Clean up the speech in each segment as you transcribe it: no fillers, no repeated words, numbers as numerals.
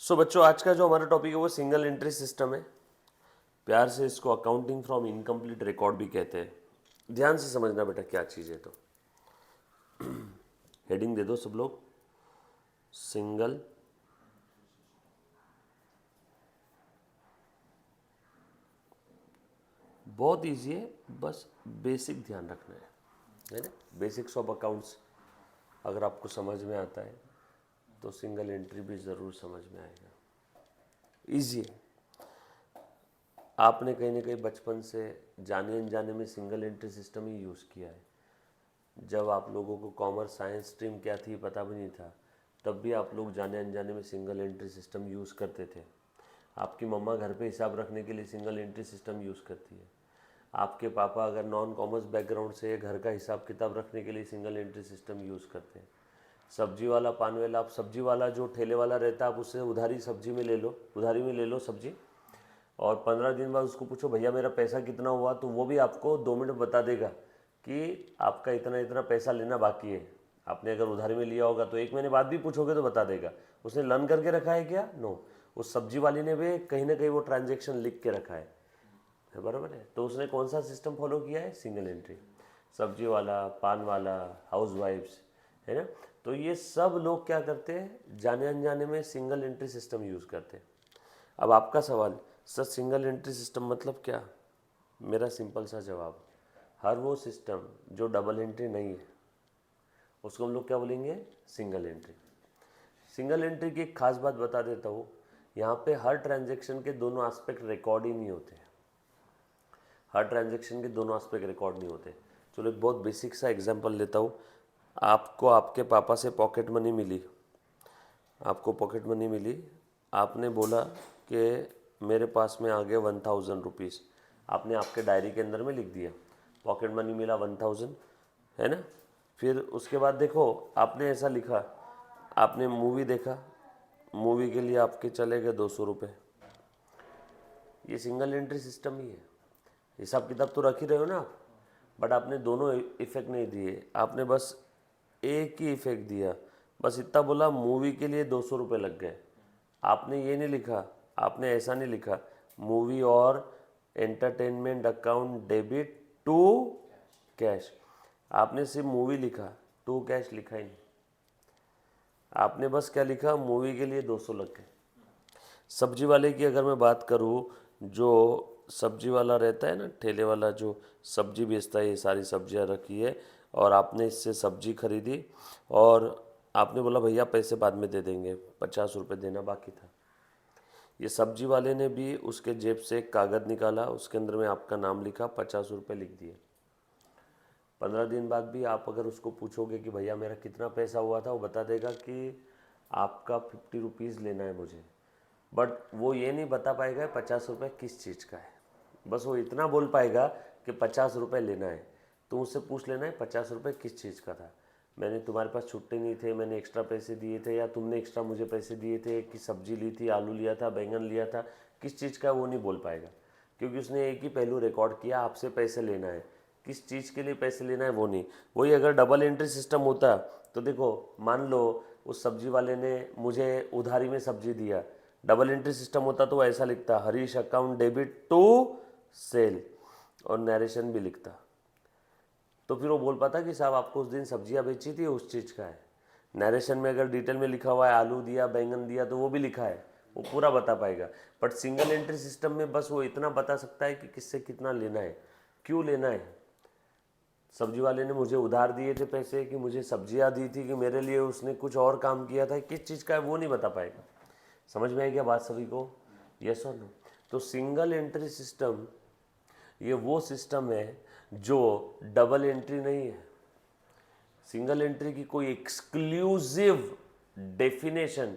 सो बच्चों, आज का जो हमारा टॉपिक है वो सिंगल एंट्री सिस्टम है। प्यार से इसको अकाउंटिंग फ्रॉम इनकम्प्लीट रिकॉर्ड भी कहते हैं। ध्यान से समझना बेटा क्या चीज़ है। तो हेडिंग दे दो सब लोग, सिंगल बहुत इजी है, बस बेसिक ध्यान रखना है ना। बेसिक्स ऑफ अकाउंट्स अगर आपको समझ में आता है तो सिंगल एंट्री भी ज़रूर समझ में आएगा। इजी है। आपने कहीं ना कहीं बचपन से जाने अनजाने में सिंगल एंट्री सिस्टम ही यूज़ किया है। जब आप लोगों को कॉमर्स साइंस स्ट्रीम क्या थी पता भी नहीं था, तब भी आप लोग जाने अनजाने में सिंगल एंट्री सिस्टम यूज़ करते थे। आपकी मम्मा घर पे हिसाब रखने के लिए सिंगल एंट्री सिस्टम यूज़ करती है। आपके पापा अगर नॉन कॉमर्स बैकग्राउंड से घर का हिसाब किताब रखने के लिए सिंगल एंट्री सिस्टम यूज़ करते हैं। सब्जी वाला पान वाला, आप सब्जी वाला जो ठेले वाला रहता है आप उससे उधारी सब्जी में ले लो, उधारी में ले लो सब्जी, और 15 दिन बाद उसको पूछो भैया मेरा पैसा कितना हुआ, तो वो भी आपको 2 मिनट बता देगा कि आपका इतना इतना पैसा लेना बाकी है। आपने अगर उधारी में लिया होगा तो 1 महीने बाद भी पूछोगे तो बता देगा। उसने लर्न करके रखा है क्या? नो। उस सब्जी वाली ने भी कहीं ना कहीं वो ट्रांजेक्शन लिख के रखा है, बराबर है। तो उसने कौन सा सिस्टम फॉलो किया है? Single entry. सब्जी वाला, पान वाला, हाउस वाइफ्स, है ना। तो ये सब लोग क्या करते हैं, जाने अनजाने में सिंगल एंट्री सिस्टम यूज़ करते हैं। अब आपका सवाल, सर सिंगल एंट्री सिस्टम मतलब क्या? मेरा सिंपल सा जवाब, हर वो सिस्टम जो डबल एंट्री नहीं है उसको हम लोग क्या बोलेंगे? Single entry. सिंगल एंट्री की एक खास बात बता देता हूँ, यहाँ पे हर ट्रांजेक्शन के दोनों एस्पेक्ट रिकॉर्ड ही नहीं होते। हर ट्रांजेक्शन के दोनों एस्पेक्ट रिकॉर्ड नहीं होते। चलो एक बहुत बेसिक सा एग्जांपल लेता हूँ। आपको आपके पापा से पॉकेट मनी मिली, आपको पॉकेट मनी मिली, आपने बोला कि मेरे पास में आ गए 1000 रुपीज़, आपने आपके डायरी के अंदर में लिख दिया पॉकेट मनी मिला 1000, है ना। फिर उसके बाद देखो आपने ऐसा लिखा, आपने मूवी देखा, मूवी के लिए आपके चले गए 200 रुपये। ये सिंगल एंट्री सिस्टम ही है। हिसाब किताब तो रख ही रहे हो ना आप, बट आपने दोनों इफेक्ट नहीं दिए, आपने बस एक ही इफेक्ट दिया। बस इतना बोला मूवी के लिए 200 रुपये लग गए। आपने ये नहीं लिखा, आपने ऐसा नहीं लिखा मूवी और entertainment account debit to cash. आपने सिर्फ मूवी लिखा, टू कैश लिखा ही नहीं। आपने बस क्या लिखा, मूवी के लिए 200 लग गए। सब्जी वाले की अगर मैं बात करूँ, जो सब्जी वाला रहता है ना, ठेले वाला जो सब्जी बेचता है, ये सारी सब्जियां रखी है और आपने इससे सब्जी खरीदी और आपने बोला भैया पैसे बाद में दे देंगे, 50 रुपये देना बाकी था। ये सब्जी वाले ने भी उसके जेब से एक कागज़ निकाला, उसके अंदर में आपका नाम लिखा, 50 रुपये लिख दिए। 15 दिन बाद भी आप अगर उसको पूछोगे कि भैया मेरा कितना पैसा हुआ था, वो बता देगा कि आपका 50 रुपीज़ लेना है मुझे। बट वो ये नहीं बता पाएगा 50 रुपये किस चीज़ का है। बस वो इतना बोल पाएगा कि 50 रुपये लेना है। तो उससे पूछ लेना है 50 रुपये किस चीज़ का था, मैंने तुम्हारे पास छुट्टे नहीं थे, मैंने एक्स्ट्रा पैसे दिए थे, या तुमने एक्स्ट्रा मुझे पैसे दिए थे कि सब्जी ली थी, आलू लिया था, बैंगन लिया था, किस चीज़ का वो नहीं बोल पाएगा। क्योंकि उसने एक ही पहलू रिकॉर्ड किया, आपसे पैसे लेना है, किस चीज़ के लिए पैसे लेना है वो नहीं। वही अगर डबल एंट्री सिस्टम होता तो देखो, मान लो उस सब्जी वाले ने मुझे उधारी में सब्जी दिया, डबल एंट्री सिस्टम होता तो वो ऐसा लिखता, Harish account debit to sale, और नरेशन भी लिखता। तो फिर वो बोल पाता कि साहब आपको उस दिन सब्जियां बेची थी उस चीज़ का है। नरेशन में अगर डिटेल में लिखा हुआ है आलू दिया, बैंगन दिया, तो वो भी लिखा है, वो पूरा बता पाएगा। बट सिंगल एंट्री सिस्टम में बस वो इतना बता सकता है कि किससे कितना लेना है, क्यों लेना है। सब्जी वाले ने मुझे उधार दिए थे पैसे, कि मुझे सब्जियां दी थी, कि मेरे लिए उसने कुछ और काम किया था, किस चीज़ का है वो नहीं बता पाएगा। समझ में आई क्या बात सभी को? यस और नो? तो सिंगल एंट्री सिस्टम ये वो सिस्टम है जो डबल एंट्री नहीं है। सिंगल एंट्री की कोई एक्सक्लूसिव डेफिनेशन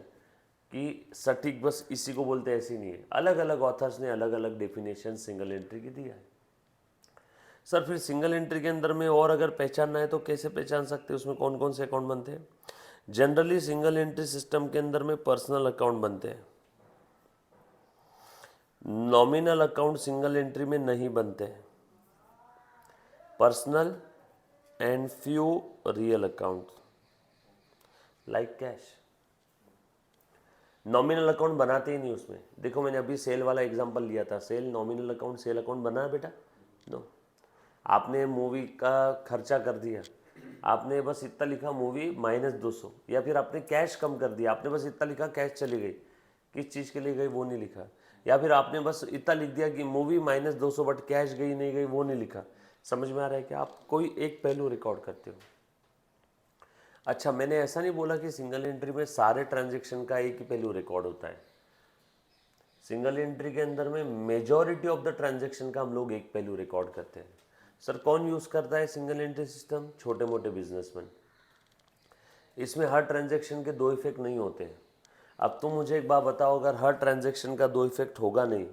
कि सटीक बस इसी को बोलते हैं ऐसी नहीं है। अलग अलग ऑथर्स ने अलग अलग डेफिनेशन सिंगल एंट्री की दिया है। सर फिर सिंगल एंट्री के अंदर में और अगर पहचानना है तो कैसे पहचान सकते हैं, उसमें कौन कौन से अकाउंट बनते हैं? जनरली सिंगल एंट्री सिस्टम के अंदर में पर्सनल अकाउंट बनते हैं। नॉमिनल अकाउंट सिंगल एंट्री में नहीं बनते। Personal and few real account like cash. Nominal account बनाते ही नहीं उसमें। देखो मैंने अभी सेल वाला एग्जांपल लिया था, sale nominal account, sale account बना है बेटा? नो। आपने मूवी का खर्चा कर दिया, आपने बस इतना लिखा मूवी -200, या फिर आपने कैश कम कर दिया, आपने बस इतना लिखा कैश चली गई, किस चीज़ के लिए गई वो नहीं लिखा, या फिर आपने बस इतना लिख दिया कि मूवी -200 बट कैश गई नहीं गई वो नहीं लिखा। समझ में आ रहा है कि आप कोई एक पहलू रिकॉर्ड करते हो। अच्छा, मैंने ऐसा नहीं बोला कि सिंगल एंट्री में सारे ट्रांजेक्शन का एक ही पहलू रिकॉर्ड होता है। सिंगल एंट्री के अंदर में मेजॉरिटी ऑफ द ट्रांजेक्शन का हम लोग एक पहलू रिकॉर्ड करते हैं। सर कौन यूज़ करता है सिंगल एंट्री सिस्टम? छोटे मोटे बिजनेसमैन। इसमें हर ट्रांजेक्शन के 2 इफेक्ट नहीं होते हैं। अब तुम मुझे एक बात बताओ, अगर हर ट्रांजेक्शन का 2 इफेक्ट होगा नहीं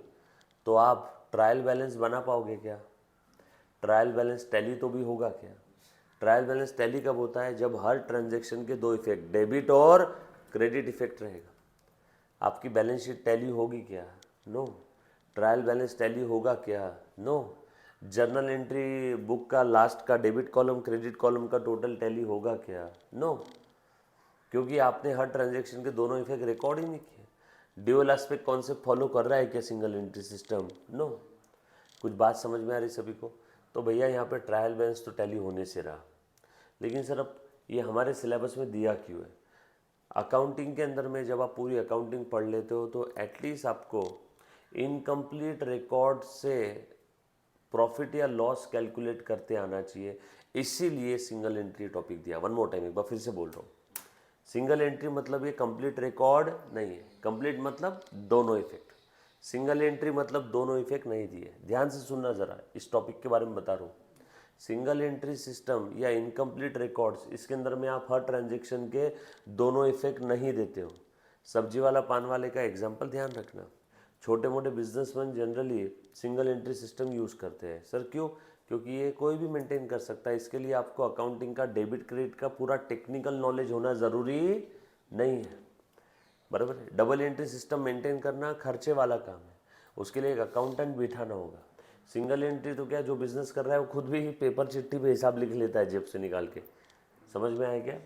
तो आप ट्रायल बैलेंस बना पाओगे क्या? ट्रायल बैलेंस टैली तो भी होगा क्या? ट्रायल बैलेंस टैली कब होता है? जब हर ट्रांजेक्शन के 2 इफेक्ट, डेबिट और क्रेडिट इफेक्ट रहेगा। आपकी बैलेंस शीट टैली होगी क्या? नो। ट्रायल बैलेंस टैली होगा क्या? नो। जर्नल एंट्री बुक का लास्ट का डेबिट कॉलम क्रेडिट कॉलम का टोटल टैली होगा क्या? नो, क्योंकि आपने हर ट्रांजेक्शन के दोनों इफेक्ट रिकॉर्ड ही नहीं किए। ड्यूअल एस्पेक्ट कॉन्सेप्ट फॉलो कर रहा है क्या सिंगल एंट्री सिस्टम? नो। कुछ बात समझ में आ रही सभी को? तो भैया यहाँ पे ट्रायल बैलेंस तो टैली होने से रहा, लेकिन सर अब ये हमारे सिलेबस में दिया क्यों है? अकाउंटिंग के अंदर में जब आप पूरी अकाउंटिंग पढ़ लेते हो तो एटलीस्ट आपको इनकम्प्लीट रिकॉर्ड से प्रॉफिट या लॉस कैलकुलेट करते आना चाहिए, इसीलिए सिंगल एंट्री टॉपिक दिया। वन मोर टाइम, एक बार फिर से बोल रहा हूँ, सिंगल एंट्री मतलब ये कंप्लीट रिकॉर्ड नहीं है। कंप्लीट मतलब दोनों इफेक्ट, सिंगल एंट्री मतलब दोनों इफेक्ट नहीं दिए। ध्यान से सुनना ज़रा, इस टॉपिक के बारे में बता रहा हूँ। सिंगल एंट्री सिस्टम या इनकम्प्लीट रिकॉर्ड्स, इसके अंदर में आप हर ट्रांजेक्शन के दोनों इफेक्ट नहीं देते हो। सब्जी वाला पान वाले का एग्जाम्पल ध्यान रखना। छोटे मोटे businessman generally single entry system use करते हैं। सर क्यों? क्योंकि ये कोई भी मेंटेन कर सकता है। इसके लिए आपको अकाउंटिंग का डेबिट क्रेडिट का पूरा टेक्निकल नॉलेज होना ज़रूरी नहीं है, बराबर है। डबल एंट्री सिस्टम मेंटेन करना खर्चे वाला काम है, उसके लिए एक अकाउंटेंट बिठाना होगा। सिंगल एंट्री तो क्या, जो बिजनेस कर रहा है वो खुद भी पेपर चिट्ठी पे हिसाब लिख लेता है जेब से निकाल के। समझ में आया क्या?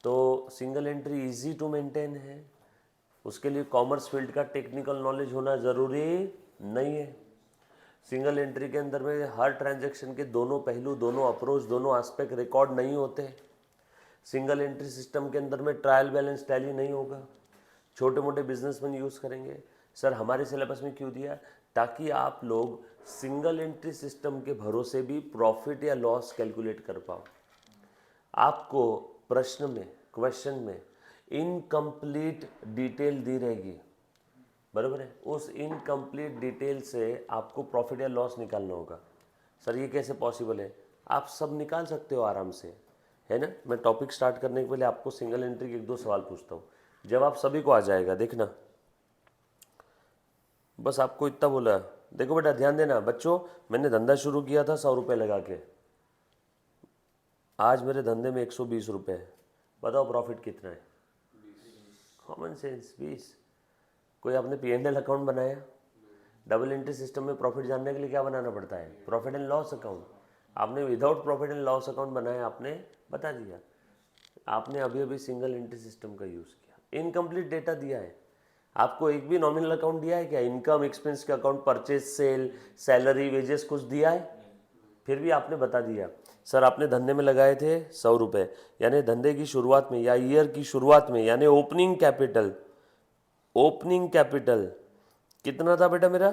तो single entry easy to maintain है, उसके लिए कॉमर्स फील्ड का टेक्निकल नॉलेज होना ज़रूरी नहीं है। सिंगल एंट्री के अंदर में हर ट्रांजैक्शन के दोनों पहलू, दोनों अप्रोच, दोनों एस्पेक्ट रिकॉर्ड नहीं होते। सिंगल एंट्री सिस्टम के अंदर में ट्रायल बैलेंस टैली नहीं होगा। छोटे मोटे बिजनेसमैन यूज़ करेंगे। सर हमारे सिलेबस में क्यों दिया? ताकि आप लोग सिंगल एंट्री सिस्टम के भरोसे भी प्रॉफिट या लॉस कैलकुलेट कर पाओ। आपको प्रश्न में, क्वेश्चन में इनकम्प्लीट डिटेल दी रहेगी, बराबर है। उस इनकम्प्लीट डिटेल से आपको प्रॉफिट या लॉस निकालना होगा। सर ये कैसे पॉसिबल है? आप सब निकाल सकते हो आराम से, है ना। मैं टॉपिक स्टार्ट करने के पहले आपको सिंगल एंट्री के 1-2 सवाल पूछता हूँ, जवाब सभी को आ जाएगा, देखना। बस आपको इतना बोला, देखो बेटा ध्यान देना बच्चों, मैंने धंधा शुरू किया था 100 रुपये लगा के, आज मेरे धंधे में 120 रुपये है। बताओ प्रॉफिट कितना है? Common sense 20। कोई आपने P&L अकाउंट बनाया? डबल एंट्री सिस्टम में प्रॉफिट जानने के लिए क्या बनाना पड़ता है? Profit and loss account. आपने without profit and loss account बनाया, आपने बता दिया। आपने अभी अभी सिंगल एंट्री सिस्टम का यूज़ किया, इनकम्प्लीट डेटा दिया है। आपको एक भी नॉमिनल अकाउंट दिया है क्या? इनकम एक्सपेंस के account, purchase, sale, salary, wages कुछ दिया है? फिर भी आपने बता दिया। सर आपने धंधे में लगाए थे 100 रुपये, यानी धंधे की शुरुआत में या ईयर की शुरुआत में, यानी ओपनिंग कैपिटल, ओपनिंग कैपिटल कितना था बेटा मेरा?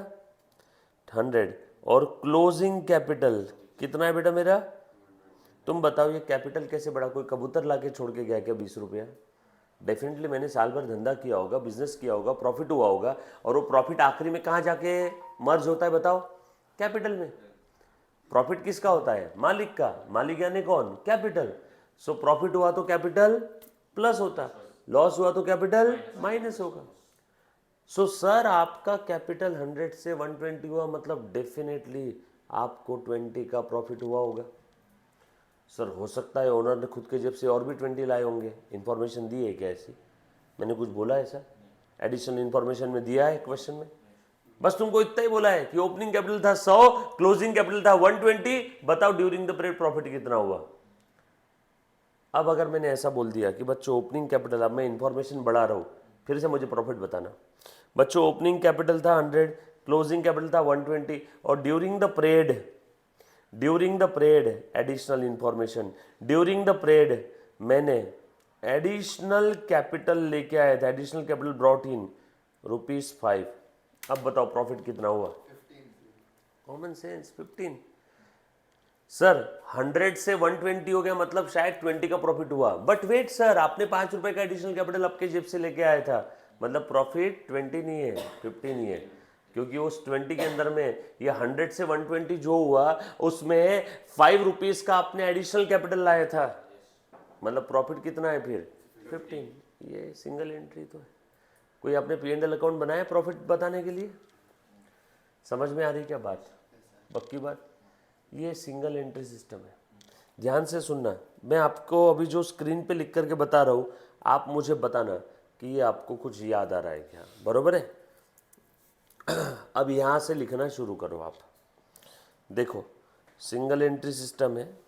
100। और क्लोजिंग कैपिटल कितना है बेटा मेरा? तुम बताओ ये कैपिटल कैसे बढ़ा? कोई कबूतर लाके छोड़ के गया क्या 20 रुपया? डेफिनेटली मैंने साल भर धंधा किया होगा, बिजनेस किया होगा, प्रॉफिट हुआ होगा, और वो प्रॉफिट आखिरी में कहाँ जाके मर्ज होता है बताओ? कैपिटल में। प्रॉफिट किसका होता है? मालिक का। मालिक यानी कौन? कैपिटल। सो प्रॉफिट हुआ तो कैपिटल प्लस होता, लॉस हुआ तो कैपिटल माइनस होगा। सो सर आपका कैपिटल 100 से 120 हुआ, मतलब डेफिनेटली आपको 20 का प्रॉफिट हुआ होगा। सर हो सकता है ओनर ने खुद के जेब से और भी 20 लाए होंगे, इन्फॉर्मेशन दी है क्या ऐसी? मैंने कुछ बोला है ऐसा? एडिशनल इन्फॉर्मेशन में दिया है क्वेश्चन में? बस तुमको इतना ही बोला है कि ओपनिंग कैपिटल था 100, क्लोजिंग कैपिटल था 120, बताओ ड्यूरिंग द पीरियड प्रॉफिट कितना हुआ। अब अगर मैंने ऐसा बोल दिया कि बच्चों ओपनिंग कैपिटल, अब मैं इन्फॉर्मेशन बढ़ा रहा हूँ, फिर से मुझे प्रॉफिट बताना। बच्चों ओपनिंग कैपिटल था 100, क्लोजिंग कैपिटल था 120 और during the parade additional information, during the parade मैंने एडिशनल कैपिटल लेके आया था, एडिशनल कैपिटल ब्रॉट इन ₹5। अब बताओ प्रॉफिट कितना हुआ? Common sense 15। सर 100 से 120 हो गया, मतलब शायद 20 का प्रॉफिट हुआ। बट वेट सर, आपने ₹5 का एडिशनल कैपिटल आपके जेब से लेके आया था, मतलब प्रॉफिट 20 नहीं है 50 नहीं है, क्योंकि उस 20 के अंदर में ये 100 से 120 जो हुआ उसमें ₹5 का आपने एडिशनल कैपिटल लाया था, मतलब प्रॉफिट कितना है फिर 15। ये सिंगल एंट्री तो है। कोई आपने P&L अकाउंट बनाया प्रॉफिट बताने के लिए? समझ में आ रही क्या बात? पक्की बात। ये सिंगल एंट्री सिस्टम है। ध्यान से सुनना, मैं आपको अभी जो स्क्रीन पे लिख करके बता रहा हूँ, आप मुझे बताना कि ये आपको कुछ याद आ रहा है क्या, बरोबर है? अब यहाँ से लिखना शुरू करो आप। देखो सिंगल एंट्री सिस्टम है,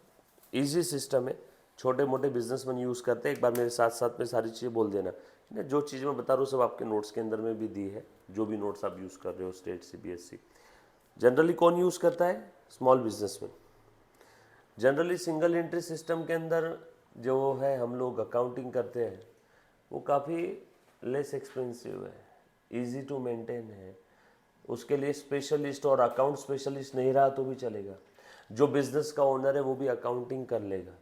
इजी सिस्टम है, छोटे मोटे बिजनेसमैन यूज़ करते हैं। एक बार मेरे साथ साथ में सारी चीज़ें बोल देना, जो चीज़ मैं बता रहा हूँ सब आपके नोट्स के अंदर में भी दी है, जो भी नोट्स आप यूज़ कर रहे हो स्टेट CBSE। जनरली कौन यूज़ करता है? Small businessman. Generally single entry system के अंदर जो है हम लोग अकाउंटिंग करते हैं वो काफ़ी लेस एक्सपेंसिव है, इजी टू मेंटेन है। उसके लिए स्पेशलिस्ट और अकाउंट स्पेशलिस्ट नहीं रहा तो भी चलेगा। जो बिजनेस का ओनर है वो भी अकाउंटिंग कर लेगा।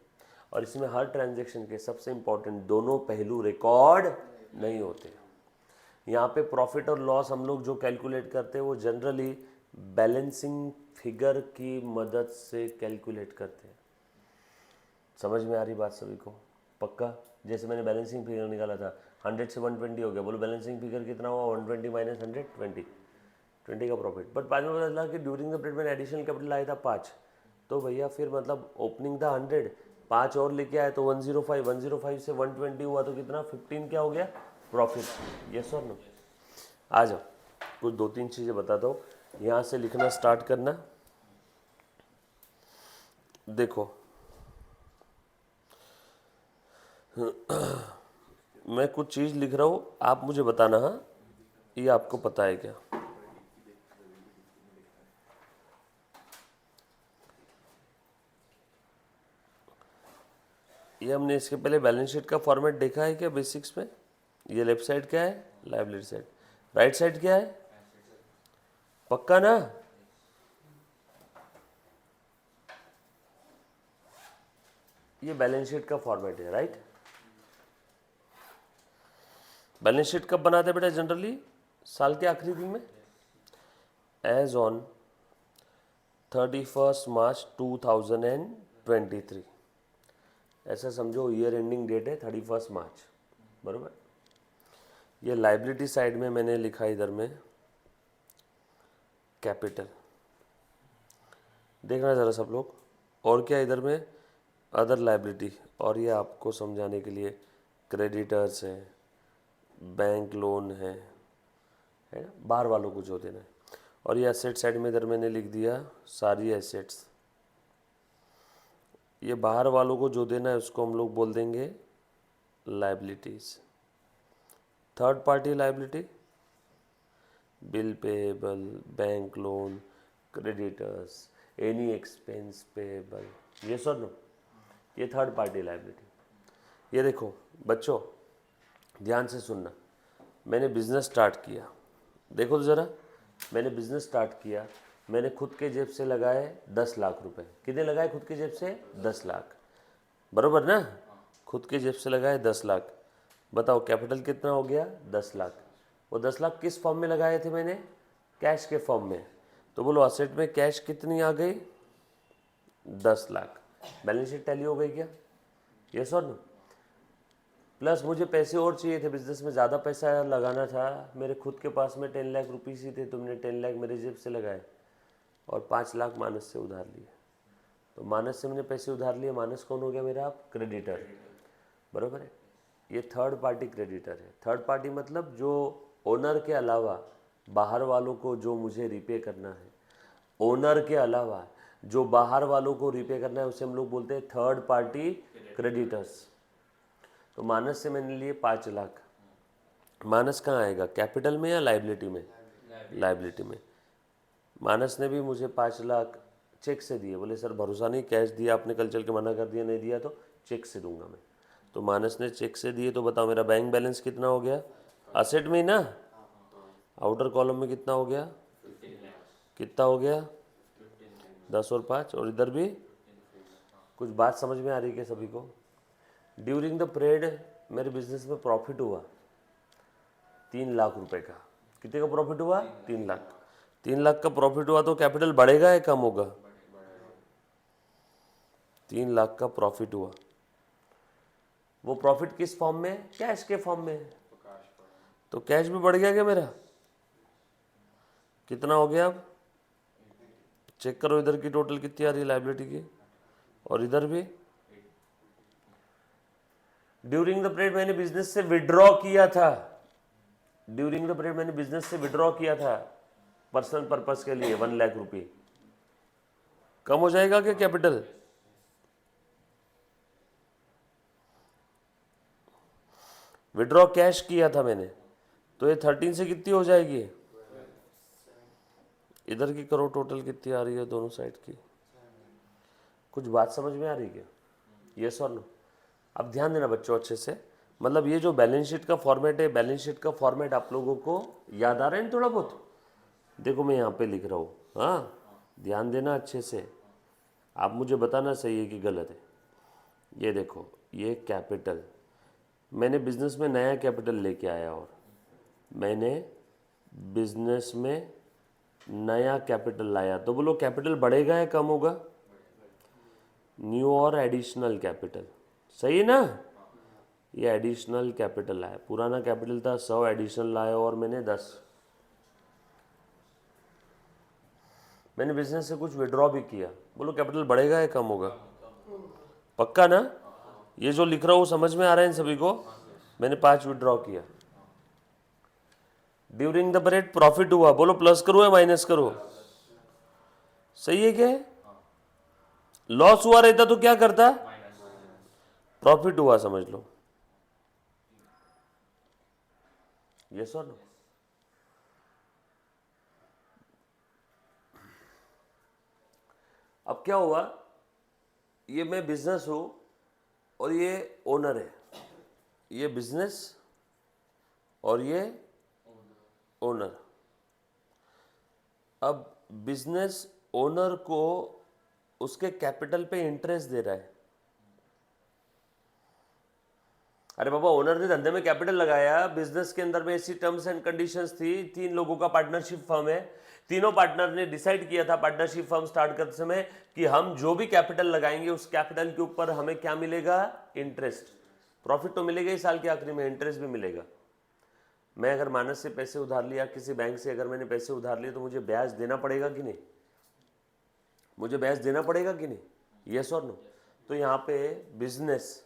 और इसमें हर ट्रांजैक्शन के सबसे इम्पोर्टेंट दोनों पहलू रिकॉर्ड नहीं होते। यहाँ पे प्रॉफिट और लॉस हम लोग जो कैलकुलेट करते हैं वो जनरली बैलेंसिंग फिगर की मदद से कैलकुलेट करते हैं। समझ में आ रही बात सभी को? पक्का? जैसे मैंने बैलेंसिंग फिगर निकाला था, 100 से 120 हो गया, बोलो बैलेंसिंग फिगर कितना हुआ? 120 माइनस 100 20 का प्रॉफिट। बट बाद में पता चला कि ड्यूरिंग द पीरियड मैंने एडिशनल कैपिटल आया था 5, तो भैया फिर मतलब ओपनिंग था 100, 5 और लेके आए तो 105, 105 से 120 हुआ तो कितना? 15 क्या हो गया? प्रॉफिट। यस और नो? आ जाओ, कुछ 2-3 चीज़ें बताता हूँ, यहाँ से लिखना स्टार्ट करना। देखो मैं कुछ चीज़ लिख रहा हूँ, आप मुझे बताना हाँ ये आपको पता है क्या। ये हमने इसके पहले बैलेंस शीट का फॉर्मेट देखा है क्या बेसिक्स में? ये लेफ्ट साइड क्या है? Liability side. राइट साइड क्या है? पक्का ना? ये बैलेंस शीट का फॉर्मेट है, राइट? बैलेंस शीट कब बनाते हैं बेटा? जनरली साल के आखिरी दिन में, एज ऑन 31 मार्च 2023। ऐसा समझो ईयर एंडिंग डेट है 31 मार्च, बराबर। ये लाइबिलिटी साइड में मैंने लिखा इधर में कैपिटल, देखना ज़रा सब लोग। और क्या इधर में? Other liability. और ये आपको समझाने के लिए क्रेडिटर्स हैं, बैंक लोन है ना, बाहर वालों को जो देना है। और ये एसेट साइड में इधर मैंने लिख दिया सारी एसेट्स। ये बाहर वालों को जो देना है उसको हम लोग बोल देंगे liabilities. Third party liability, bill payable, bank loan, creditors, any expense payable, ये सब नो, ये थर्ड पार्टी लाइबिलिटी। ये देखो बच्चों ध्यान से सुनना, मैंने बिज़नेस स्टार्ट किया, देखो तो ज़रा, मैंने बिज़नेस स्टार्ट किया, मैंने खुद के जेब से लगाए 10 लाख रुपए। कितने लगाए खुद के जेब से? 10 लाख, बराबर ना? खुद के जेब से लगाए 10 लाख। बताओ कैपिटल कितना हो गया? 10 लाख। वो 10 लाख किस फॉर्म में लगाए थे मैंने? कैश के फॉर्म में। तो बोलो असेट में कैश कितनी आ गई? 10 लाख। बैलेंस शीट टैली हो गई क्या? यस और नो? प्लस मुझे पैसे और चाहिए थे, बिजनेस में ज़्यादा पैसा लगाना था, मेरे खुद के पास में 10 लाख रुपीज़ ही थे, तुमने 10 लाख मेरे जेब से लगाए और 5 लाख मानस से उधार लिए। तो मानस से मैंने पैसे उधार लिए, मानस कौन हो गया मेरा? आप क्रेडिटर, बराबर है। ये थर्ड पार्टी क्रेडिटर है। थर्ड पार्टी मतलब जो ओनर के अलावा बाहर वालों को जो मुझे रिपे करना है, ओनर के अलावा जो बाहर वालों को रिपे करना है उसे हम लोग बोलते हैं थर्ड पार्टी क्रेडिटर्स। तो मानस से मैंने लिए 5 लाख, मानस कहाँ आएगा, कैपिटल में या लाइबिलिटी में? लाइबिलिटी में। मानस ने भी मुझे 5 लाख चेक से दिए, बोले सर भरोसा नहीं, कैश दिया आपने, कल चल के मना कर दिया, नहीं दिया तो चेक से दूंगा मैं। तो मानस ने चेक से दिए, तो बताओ मेरा बैंक बैलेंस कितना हो गया, असेट में ही ना, आउटर कॉलम में कितना हो गया, कितना हो गया 10 और 5, और इधर भी कुछ बात समझ में आ रही है क्या सभी को? ड्यूरिंग द पीरियड मेरे बिजनेस में प्रॉफिट हुआ 3 लाख रुपए का। कितने का प्रॉफिट हुआ? 3 लाख। 3 लाख का प्रॉफिट हुआ तो कैपिटल बढ़ेगा या कम होगा? 3 लाख का प्रॉफिट हुआ, वो प्रॉफिट किस फॉर्म में? कैश के फॉर्म में। तो कैश भी बढ़ गया क्या मेरा? कितना हो गया? अब चेक करो इधर की टोटल कितनी आ रही है लायबिलिटी की, और इधर भी। ड्यूरिंग द पीरियड मैंने बिजनेस से विड्रॉ किया था, ड्यूरिंग द पीरियड मैंने बिजनेस से विड्रॉ किया था पर्सनल पर्पस के लिए 1 लाख रुपये, कम हो जाएगा क्या कैपिटल? विड्रॉ कैश किया था मैंने, तो ये 13 से कितनी हो जाएगी? इधर की करो टोटल कितनी आ रही है दोनों साइड की। कुछ बात समझ में आ रही है क्या? यस और नो? अब ध्यान देना बच्चों अच्छे से, मतलब ये जो बैलेंस शीट का फॉर्मेट है, बैलेंस शीट का फॉर्मेट आप लोगों को याद आ रहा है ना थोड़ा बहुत? देखो मैं यहाँ पे लिख रहा हूँ, हाँ ध्यान देना अच्छे से, आप मुझे बताना सही है कि गलत है। ये देखो, ये कैपिटल, मैंने बिजनेस में नया कैपिटल लेके आया, और मैंने बिजनेस में नया कैपिटल लाया, तो बोलो कैपिटल बढ़ेगा या कम होगा? न्यू और एडिशनल कैपिटल, सही है ना? ये एडिशनल कैपिटल लाया, पुराना कैपिटल था 100, एडिशनल लाया और मैंने 10। मैंने बिजनेस से कुछ विड्रॉ भी किया, बोलो कैपिटल बढ़ेगा या कम होगा? पक्का ना? ये जो लिख रहा हूँ समझ में आ रहा है इन सभी को? मैंने 5 विड्रॉ किया। ड्यूरिंग द पीरियड प्रॉफिट हुआ, बोलो प्लस करो या माइनस करो? सही है क्या? लॉस हुआ रहता तो क्या करता? प्रॉफिट हुआ समझ लो। यस और नो? अब क्या हुआ, ये मैं बिजनेस हूं और ये ओनर है, ये बिजनेस और ये ओनर। अब बिजनेस ओनर को उसके कैपिटल पे इंटरेस्ट दे रहा है। अरे बाबा, ओनर ने धंधे में कैपिटल लगाया, बिजनेस के अंदर में ऐसी टर्म्स एंड कंडीशंस थी, 3 लोगों का पार्टनरशिप फर्म है, तीनों पार्टनर ने डिसाइड किया था पार्टनरशिप फर्म स्टार्ट करते समय कि हम जो भी कैपिटल लगाएंगे उस कैपिटल के ऊपर हमें क्या मिलेगा? इंटरेस्ट। प्रॉफिट तो मिलेगा ही साल के आखिरी में, इंटरेस्ट भी मिलेगा। मैं अगर मानस से पैसे उधार लिया, किसी बैंक से अगर मैंने पैसे उधार लिए, तो मुझे ब्याज देना पड़ेगा कि नहीं? मुझे ब्याज देना पड़ेगा कि नहीं? यस और नो? तो यहाँ पे बिजनेस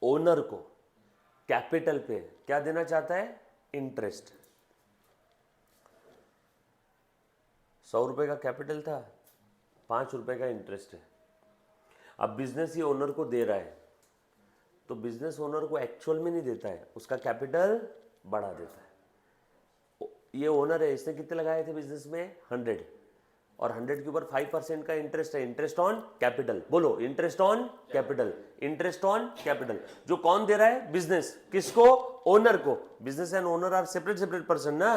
ओनर को कैपिटल पे क्या देना चाहता है? इंटरेस्ट। 100 रुपए का कैपिटल था, 5 रुपए का इंटरेस्ट है। अब बिजनेस ये ओनर को दे रहा है, तो बिजनेस ओनर को एक्चुअल में नहीं देता है, उसका कैपिटल बढ़ा देता है। ये ओनर है, इसने कितने लगाए थे बिजनेस में? 100, और 100 के ऊपर 5% का इंटरेस्ट है, इंटरेस्ट ऑन कैपिटल। बोलो interest on capital, interest on capital. जो कौन दे रहा है? बिजनेस। किसको? ओनर को। Business and owner are separate separate person ना,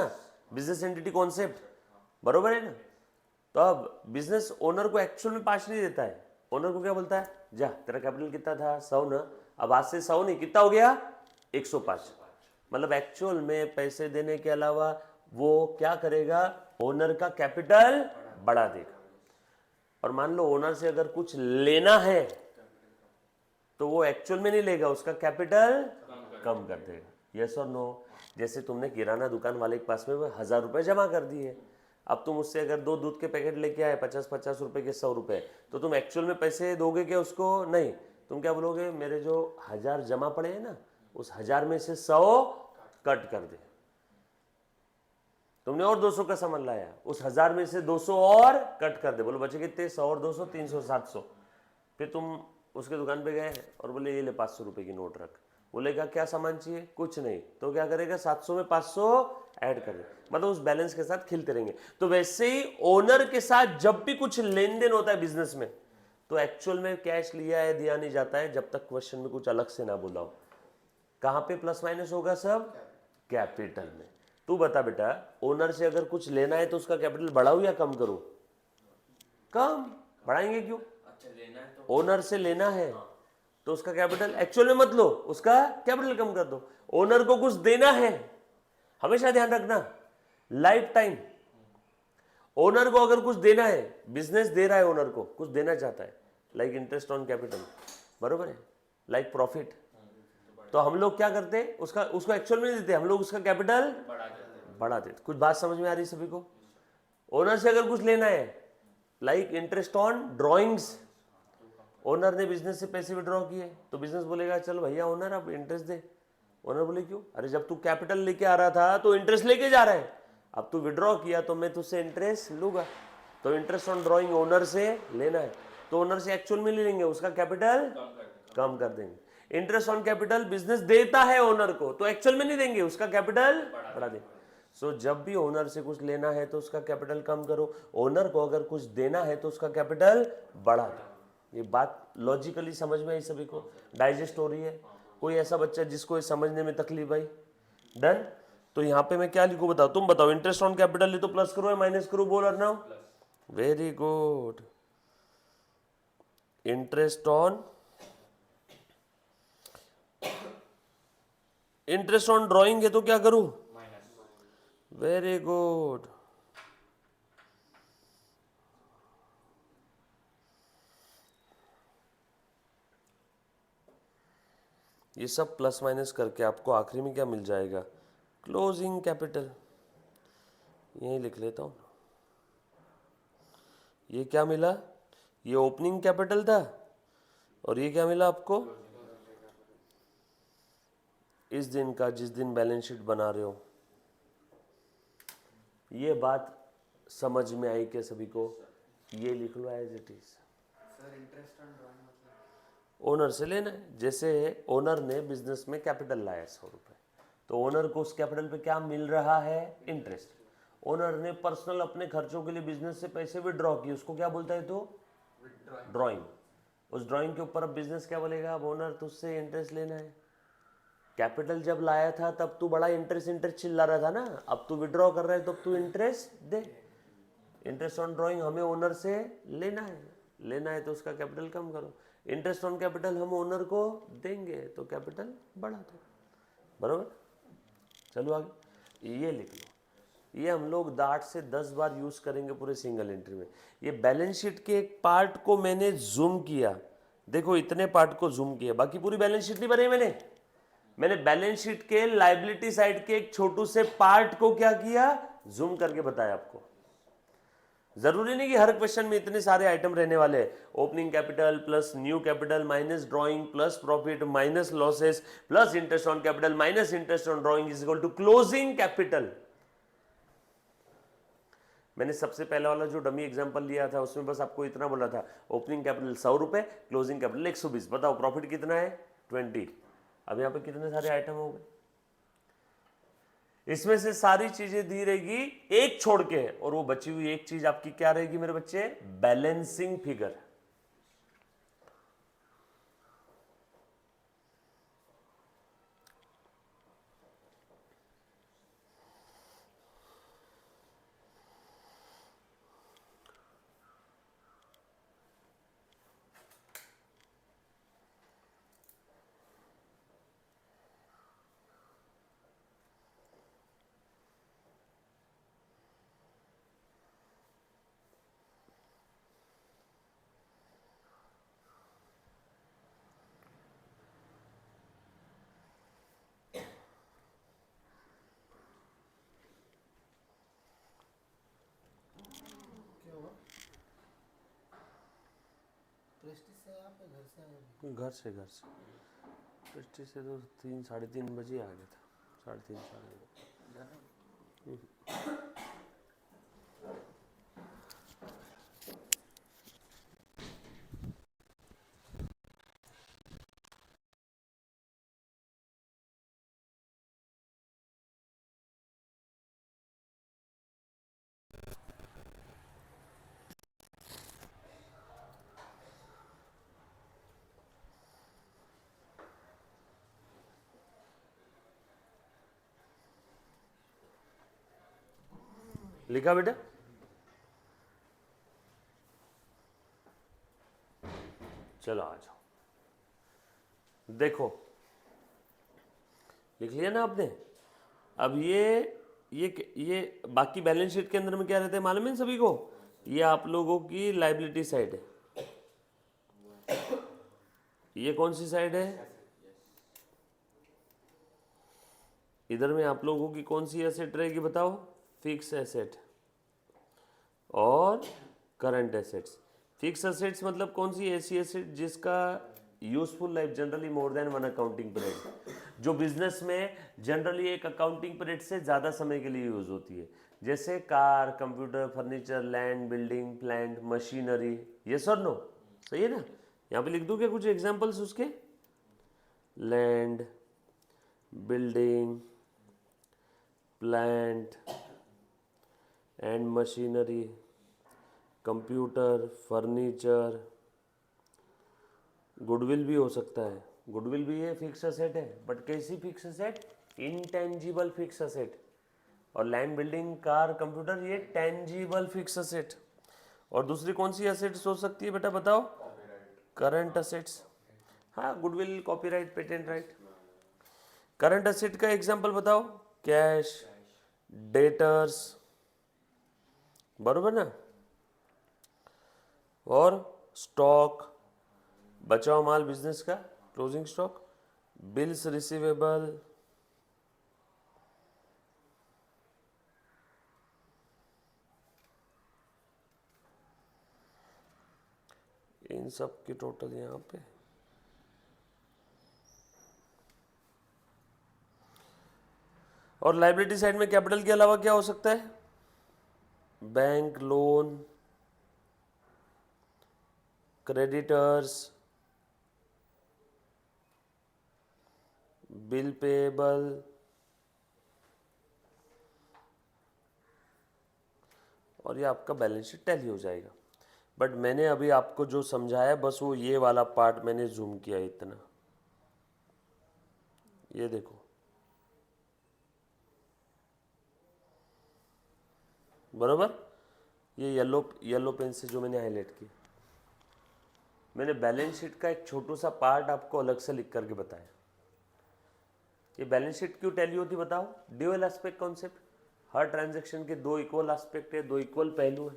बिजनेस एंटिटी कॉन्सेप्ट, बरोबर है ना? तो अब बिजनेस ओनर को एक्चुअल में 5 नहीं देता है, ओनर को क्या बोलता है? जा, तेरा कैपिटल कितना था? 100 ना, अब आज से 100 नहीं, कितना हो गया? 105। मतलब एक्चुअल में पैसे देने के अलावा वो क्या करेगा? ओनर का कैपिटल बढ़ा देगा। और मान लो ओनर से अगर कुछ लेना है तो वो एक्चुअल में नहीं लेगा, उसका कैपिटल कम कर देगा। यस और नो? जैसे तुमने किराना दुकान वाले के पास में 1000 रुपए जमा कर दिए, अब तुम उससे अगर 2 दूध के पैकेट लेके आए 50-50 रुपए के, 100 रुपए, तो तुम एक्चुअल में पैसे दोगे क्या उसको? नहीं। तुम क्या बोलोगे? मेरे जो 1000 जमा पड़े हैं ना, उस 1000 में से 100 कट कर दे। तुमने और 200 का सामान लाया, उस 1000 में से 200 और कट कर दे। बोलो बचे कितने? 100 और 200, 300, 700। फिर तुम उसके दुकान पे गए और बोले ये ले 500 रुपए की नोट रख, बोलेगा क्या सामान चाहिए, कुछ नहीं, तो क्या करेगा 700 में 500 ऐड कर दे, मतलब उस बैलेंस के साथ खिलते रहेंगे। तो वैसे ही ओनर के साथ जब भी कुछ लेन देन होता है बिजनेस में, तो एक्चुअल में कैश लिया है दिया नहीं जाता है जब तक क्वेश्चन में कुछ अलग से ना बोला हो। कहां पे प्लस माइनस होगा सब, कैपिटल में। तू बता बेटा, ओनर से अगर कुछ लेना है तो उसका कैपिटल बढ़ाऊं या कम करूं? कम। बढ़ाएंगे क्यों? अच्छा लेना है तो ओनर से लेना है तो उसका कैपिटल एक्चुअल में मत लो, उसका कैपिटल कम कर दो। ओनर को कुछ देना है, हमेशा ध्यान रखना, लाइफ टाइम। ओनर को अगर कुछ देना है, बिजनेस दे रहा है, ओनर को कुछ देना चाहता है, लाइक इंटरेस्ट ऑन कैपिटल, बरोबर है, लाइक प्रॉफिट, तो हम लोग क्या करते हैं, उसका उसको एक्चुअल में नहीं देते, हम लोग उसका कैपिटल बढ़ा देते। कुछ बात समझ में आ रही है सभी को? ओनर से अगर कुछ लेना है, like interest on drawings, owner ने बिजनेस से पैसे विड्रॉ किए तो बिजनेस बोलेगा चल भैया ओनर अब इंटरेस्ट दे। ओनर बोले क्यों? अरे जब तू कैपिटल लेके आ रहा था तो इंटरेस्ट लेके जा रहा है, अब तू विड्रॉ किया तो मैं तुझसे इंटरेस्ट लूंगा। तो इंटरेस्ट ऑन ड्रॉइंग ओनर से लेना है, तो ओनर से एक्चुअल में ले लेंगे, उसका कैपिटल कम कर देंगे। इंटरेस्ट ऑन कैपिटल बिजनेस देता है ओनर को, तो एक्चुअल में नहीं देंगे, उसका कैपिटल बढ़ा देंगे। सो जब भी ओनर से कुछ लेना है तो उसका कैपिटल कम करो, ओनर को अगर कुछ देना है तो उसका कैपिटल बढ़ा दो। ये बात लॉजिकली समझ में आई सभी को, डाइजेस्ट हो रही है? कोई ऐसा बच्चा जिसको ये समझने में तकलीफ आई? डन। तो यहां पे मैं क्या लिखूं बताओ, तुम बताओ, इंटरेस्ट ऑन कैपिटल है तो प्लस करो या माइनस करो, बोल Arnav? Very good. Interest on, interest on drawing है तो क्या करूं? Very good. ये सब प्लस माइनस करके आपको आखिरी में क्या मिल जाएगा? Closing capital. यही लिख लेता हूं। ये क्या मिला? ये ओपनिंग कैपिटल था, और ये क्या मिला आपको? इस दिन का, जिस दिन बैलेंस शीट बना रहे हो। ये बात समझ में आई क्या सभी को? ये लिख लो as it is. Sir interest on drawing मतलब ओनर से लेना है, जैसे ओनर ने बिजनेस में कैपिटल लाया 100 रुपए, तो ओनर को उस कैपिटल पे क्या मिल रहा है? इंटरेस्ट। ओनर ने पर्सनल अपने खर्चों के लिए बिजनेस से पैसे विड्रॉ किए, उसको क्या बोलता है? तो ड्राइंग। उस ड्राइंग के ऊपर अब बिजनेस क्या बोलेगा? अब ओनर तुझसे इंटरेस्ट लेना है। कैपिटल जब लाया था तब तू बड़ा इंटरेस्ट इंटरेस्ट चिल्ला रहा था ना, अब तू विड्रॉ कर रहा है तो अब तू interest they. Interest on drawing हमें ओनर से लेना है, लेना है तो उसका कैपिटल कम करो। इंटरेस्ट ऑन कैपिटल हम ओनर को देंगे तो कैपिटल बढ़ा दो, बरोबर? चलो आगे, ये लिख लो। ये हम लोग डार्ट से 10 बार यूज करेंगे पूरे सिंगल एंट्री में। ये बैलेंस शीट के एक पार्ट को मैंने जूम किया, देखो इतने पार्ट को जूम किया, बाकी पूरी बैलेंस शीट नहीं बनाई मैंने बैलेंस शीट के लायबिलिटी साइड के एक छोटू से पार्ट को क्या किया? जूम करके बताया आपको। जरूरी नहीं कि हर क्वेश्चन में इतने सारे आइटम रहने वाले हैं। Opening capital plus new capital minus drawing plus profit minus losses plus interest on capital minus interest on drawing is equal to closing capital. मैंने सबसे पहला वाला जो डमी एग्जांपल लिया था उसमें बस आपको इतना बोला था, ओपनिंग कैपिटल 100 रुपए, क्लोजिंग कैपिटल 120। बताओ प्रॉफिट कितना है? 20। अब यहां पे कितने सारे आइटम हो गए? इसमें से सारी चीजें दी रहेगी, एक छोड़ के, और वो बची हुई एक चीज आपकी क्या रहेगी मेरे बच्चे? Balancing figure. क्या हुआ? प्रेस्टीज से आप घर से आए? घर से प्रेस्टी से तो 3 साढ़े 3 बजे आ गया था, 3:30 4 बजे। लिखा बेटा? चलो आ जाओ, देखो लिख लिया ना आपने। अब ये बाकी बैलेंस शीट के अंदर में क्या रहता है मालूम है सभी को? ये आप लोगों की लायबिलिटी साइड है। ये कौन सी साइड है? इधर में आप लोगों की कौन सी एसेट रहेगी बताओ? फिक्स एसेट और करंट एसेट्स। फिक्स एसेट्स मतलब कौन सी ऐसी एसेट जिसका useful life generally more than one accounting period, जो बिजनेस में जनरली एक अकाउंटिंग पीरियड से ज़्यादा समय के लिए यूज होती है, जैसे car, computer, furniture, land, building, plant, machinery. Yes और नो? सही है ना? यहाँ पे लिख दूँ क्या कुछ एग्जांपल्स उसके? Land, building, plant and machinery, computer, furniture, goodwill भी हो सकता है। गुडविल भी ये फिक्स एसेट है, बट कैसी fix asset? Intangible fix asset. और लैंड, बिल्डिंग, कार, कंप्यूटर ये टेंजिबल फिक्स एसेट। और दूसरी कौन सी एसेट्स हो सकती है बेटा बताओ? Current assets. हाँ, goodwill, copyright, patent right. Current asset का एग्जांपल बताओ? कैश, डेटर्स, बरोबर ना? और स्टॉक, बचा हुआ माल बिजनेस का, क्लोजिंग स्टॉक, बिल्स रिसीवेबल, इन सब की टोटल यहाँ पे। और लाइबिलिटी साइड में कैपिटल के अलावा क्या हो सकता है? Bank loan, creditors, bill payable, और ये आपका बैलेंस शीट टैली हो जाएगा। बट मैंने अभी आपको जो समझाया बस वो ये वाला पार्ट मैंने जूम किया इतना। ये देखो, बरोबर? ये येलो पेन से जो मैंने हाईलाइट किया, मैंने बैलेंस शीट का एक छोटू सा पार्ट आपको अलग से लिख करके बताया। ये बैलेंस शीट क्यों टैली होती बताओ? Dual aspect concept. हर ट्रांजैक्शन के दो इक्वल एस्पेक्ट है, दो इक्वल पहलू है,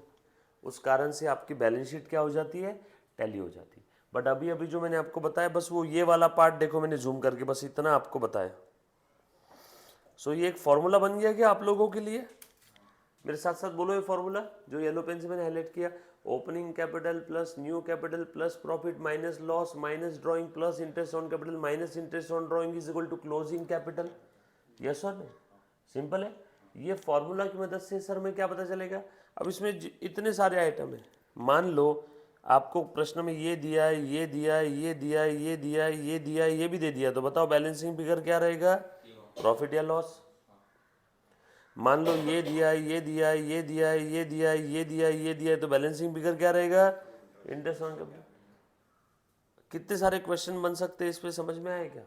उस कारण से आपकी बैलेंस शीट क्या हो जाती है? टैली हो जाती है। बट अभी अभी जो मैंने आपको बताया बस वो ये वाला पार्ट देखो, मैंने जूम करके बस इतना आपको बताया। सो ये एक फॉर्मूला बन गया क्या आप लोगों के लिए? मेरे साथ साथ बोलो ये फॉर्मूला जो येलो पेन से मैंने हाईलाइट किया। Opening capital plus new capital plus profit minus loss minus drawing plus interest on capital minus interest on drawing is equal to closing capital. Yes और नो? सिंपल है। ये formula की मदद से sir में क्या पता चलेगा? अब इसमें इतने सारे आइटम है, मान लो आपको प्रश्न में ये दिया है, ये दिया है, ये दिया है, ये दिया है, ये दिया है, ये भी दे दिया, तो बताओ बैलेंसिंग फिगर क्या रहेगा? प्रॉफिट या लॉस? मान लो ये दिया है, ये दिया है, ये दिया है, ये दिया है, ये दिया है, ये दिया है, तो बैलेंसिंग फिगर क्या रहेगा? Interest on capital. कितने सारे क्वेश्चन बन सकते हैं इस पे, समझ में आए क्या?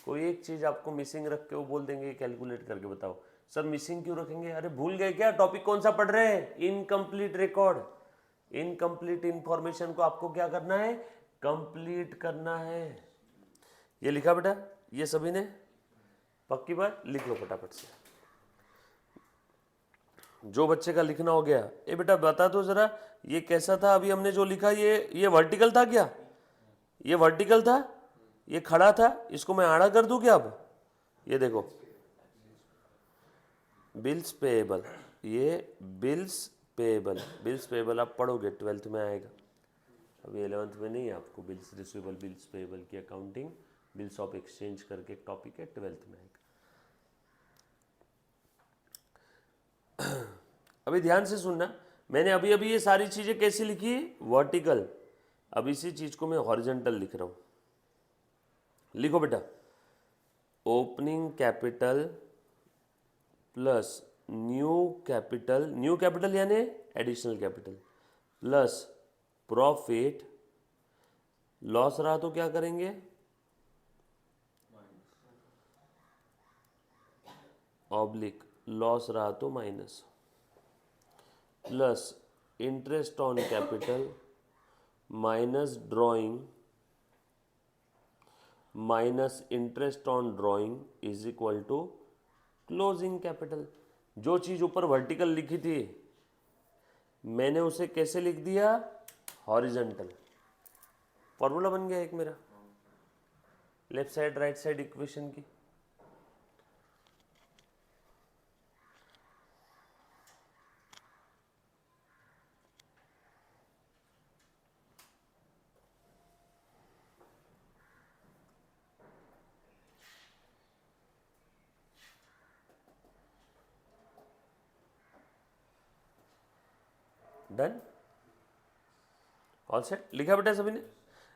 कोई एक चीज आपको मिसिंग रख के वो बोल देंगे कैलकुलेट करके बताओ। सर मिसिंग क्यों रखेंगे? अरे भूल गए क्या? टॉपिक कौन सा पढ़ रहे हैं? Incomplete record. इनकम्प्लीट इंफॉर्मेशन को आपको क्या करना है? कंप्लीट करना है। ये लिखा बेटा? ये सभी ने? पक्की बात? लिख लो फटाफट से। जो बच्चे का लिखना हो गया, ए बेटा बता दो जरा ये कैसा था? अभी हमने जो लिखा ये वर्टिकल था क्या? ये वर्टिकल था, ये खड़ा था, इसको मैं आड़ा कर दूं क्या? अब ये देखो, बिल्स पेएबल, ये बिल्स पेएबल, बिल्स पेएबल आप पढ़ोगे 12th में आएगा, अभी 11th में नहीं। आपको बिल्स रिसीवेबल, बिल्स पेएबल की अकाउंटिंग, बिल्स ऑफ एक्सचेंज करके एक टॉपिक है, 12th में आएगा। अभी ध्यान से सुनना, मैंने अभी अभी ये सारी चीजें कैसी लिखी है? वर्टिकल। अब इसी चीज को मैं हॉरिजॉन्टल लिख रहा हूं। लिखो बेटा, opening capital plus new capital यानी additional capital plus profit, loss रहा तो क्या करेंगे? ऑब्लिक, लॉस रहा तो minus. Plus interest on capital minus drawing minus interest on drawing is equal to closing capital. जो चीज ऊपर वर्टिकल लिखी थी मैंने उसे कैसे लिख दिया, हॉरिजॉन्टल। फॉर्मूला बन गया एक मेरा left side right side equation की। Done, all set. लिखा बेटा सभी ने?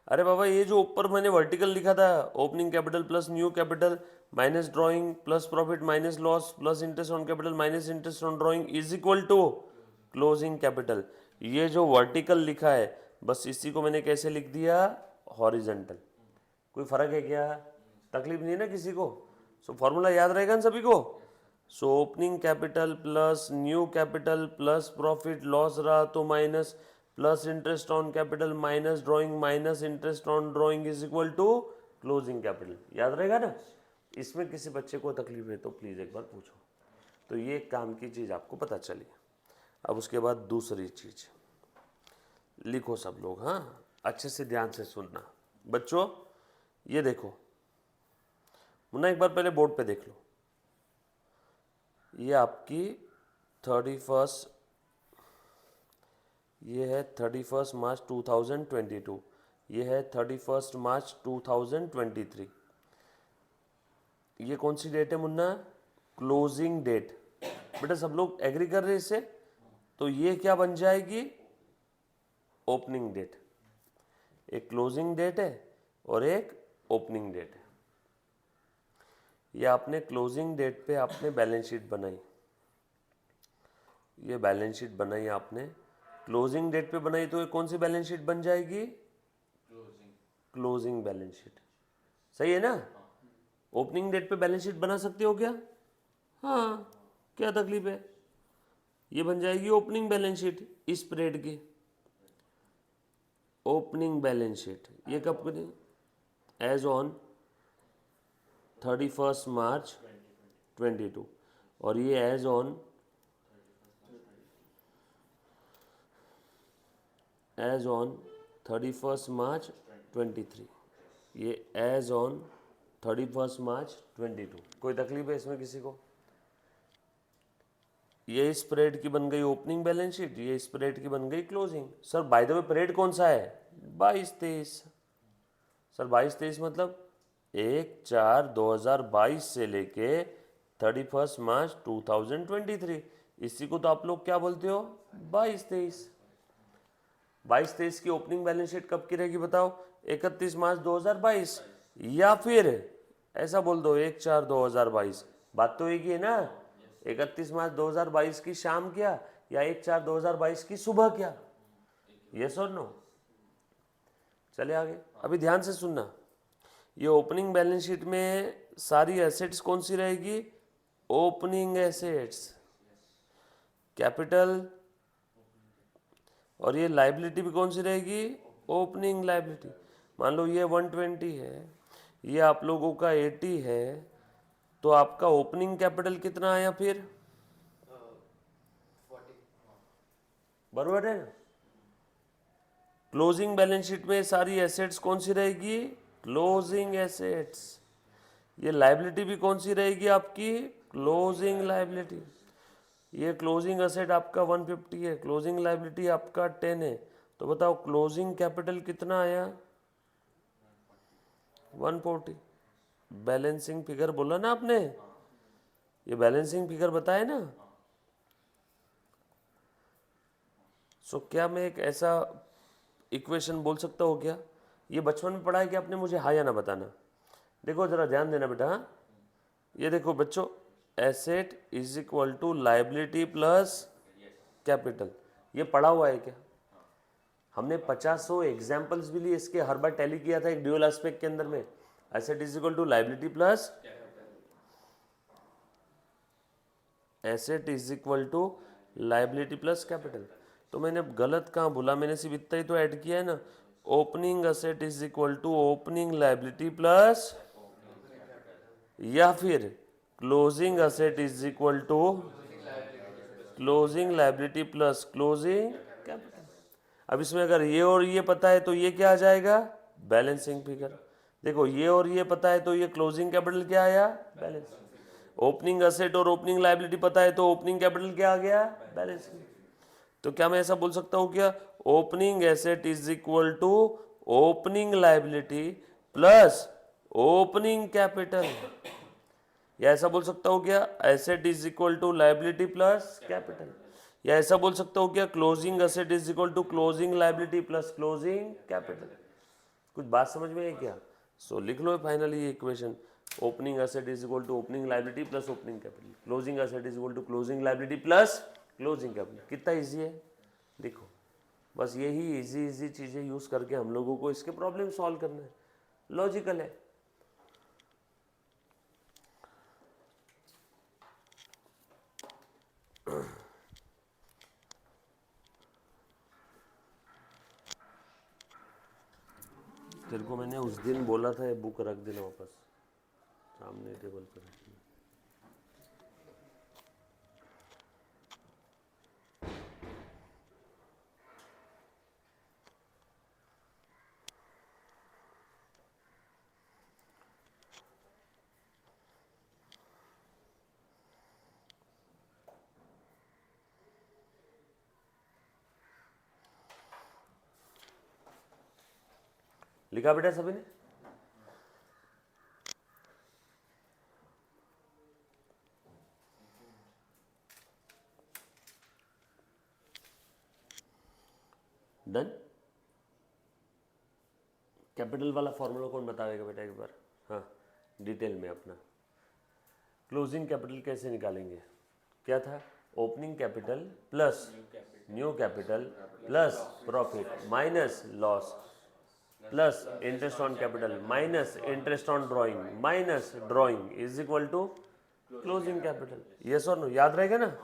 अरे बाबा ये जो ऊपर मैंने वर्टिकल लिखा था, opening capital plus new capital minus drawing plus profit minus loss plus interest on capital minus interest on drawing is equal to closing capital. ये जो वर्टिकल लिखा है बस इसी को मैंने कैसे लिख दिया, हॉरिजॉन्टल। कोई फर्क है क्या? तकलीफ नहीं है ना किसी को? सो फॉर्मूला याद रहेगा ना सभी को? So opening capital plus new capital plus profit loss रहा तो minus plus interest on capital minus drawing minus interest on drawing is equal to closing capital. याद रहेगा ना? इसमें किसी बच्चे को तकलीफ है तो प्लीज़ एक बार पूछो। तो ये काम की चीज़ आपको पता चली। अब उसके बाद दूसरी चीज़ लिखो सब लोग, हाँ अच्छे से ध्यान से सुनना बच्चों। ये देखो मुन्ना, एक बार पहले बोर्ड पे देख लो। ये आपकी 31 ये है 31 मार्च 2022, ये है 31 मार्च 2023। ये कौन सी डेट है मुन्ना? Closing date. बेटा सब लोग एग्री कर रहे हैं इससे? तो ये क्या बन जाएगी? Opening date. एक क्लोजिंग डेट है और एक ओपनिंग डेट है। ये आपने क्लोजिंग डेट पे आपने बैलेंस शीट बनाई, ये बैलेंस शीट बनाई आपने क्लोजिंग डेट पे बनाई, तो ये कौन सी बैलेंस शीट बन जाएगी? Closing balance sheet. सही है ना? ओपनिंग डेट पे बैलेंस शीट बना सकते हो क्या? हाँ, क्या तकलीफ है? ये बन जाएगी ओपनिंग बैलेंस शीट इस पीरियड की। ओपनिंग बैलेंस शीट ये कब करें? एज ऑन 31 मार्च 22 और ये एज ऑन एज ऑन 31 मार्च 23, ये एज ऑन 31 मार्च 22। कोई तकलीफ है इसमें किसी को? ये इस पीरियड की बन गई ओपनिंग बैलेंस शीट, ये इस पीरियड की बन गई closing. Sir by the way period कौन सा है? 22-23। सर 22-23 मतलब 1/4/2022 से लेके 31 मार्च 2023। इसी को तो आप लोग क्या बोलते हो? 22-23। 22-23 की ओपनिंग बैलेंस शीट कब की रहेगी बताओ? 31 मार्च 2022, या फिर ऐसा बोल दो 1/4/2022। बात तो एक ही है ना? 31 मार्च 2022 की शाम क्या या 1/4/2022 की सुबह क्या? यस और नो? चले आगे। अभी ध्यान से सुनना। ये ओपनिंग बैलेंस शीट में सारी एसेट्स कौन सी रहेगी? Opening assets, capital. और ये लाइबिलिटी भी कौन सी रहेगी? Opening liability. मान लो ये 120 है, ये आप लोगों का 80 है, तो आपका ओपनिंग कैपिटल कितना आया फिर? 40। बराबर है ना? क्लोजिंग बैलेंस शीट में सारी एसेट्स कौन सी रहेगी? Closing assets. ये लाइबिलिटी भी कौन सी रहेगी आपकी? Closing liability. ये क्लोजिंग एसेट आपका 150 है, क्लोजिंग लाइबिलिटी आपका 10 है, तो बताओ क्लोजिंग कैपिटल कितना आया? 140। बैलेंसिंग फिगर बोला ना आपने? ये बैलेंसिंग फिगर बताया ना? सो क्या मैं एक ऐसा इक्वेशन बोल सकता हूँ क्या? ये बचपन में पढ़ा है कि आपने? मुझे हाँ या ना बताना। देखो जरा ध्यान देना बेटा, हाँ? ये देखो बच्चों, asset is equal to liability plus capital, ये पढ़ा हुआ है क्या? हमने 50 एग्जाम्पल्स भी लिए इसके, हर बार टैली किया था एक ड्यूअल एस्पेक्ट के अंदर में। Asset is equal to liability plus asset is equal to liability plus capital. तो मैंने गलत कहाँ बोला, मैंने सिर्फ इतना ही तो ऐड किया है ना, opening asset is equal to opening liability plus, या फिर closing asset is equal to closing liability plus closing capital. अब इसमें अगर ये और ये पता है तो ये क्या आ जाएगा, बैलेंसिंग फिगर। देखो ये और ये पता है तो ये क्लोजिंग कैपिटल क्या आया, बैलेंस। ओपनिंग असेट और ओपनिंग लाइबिलिटी पता है तो ओपनिंग कैपिटल क्या आ गया, बैलेंसिंग। तो क्या मैं ऐसा बोल सकता हूं क्या, opening asset is equal to opening liability plus opening capital, या ऐसा बोल सकता हूं क्या, asset is equal to liability plus capital, या ऐसा बोल सकता हूं क्या, closing asset is equal to closing liability plus closing capital. कुछ बात समझ में है क्या? सो लिख लो फाइनली ये equation, opening asset is equal to opening liability plus opening capital, closing asset is equal to closing liability plus closing capital. कितना इजी है, देखो बस यही इजी चीजें यूज करके हम लोगों को इसके प्रॉब्लम सॉल्व करना है, लॉजिकल है। तेरे को मैंने उस दिन बोला था ये बुक रख देना वापस सामने टेबल पर रख देना। लिखा बेटा सभी ने? डन। कैपिटल वाला फॉर्मूला कौन बताएगा बेटा एक बार? हाँ डिटेल में अपना क्लोजिंग कैपिटल कैसे निकालेंगे, क्या था, opening capital plus new capital plus profit minus loss plus interest on capital minus interest on drawing minus drawing is equal to closing capital. Yes और नो, याद रहेगा ना?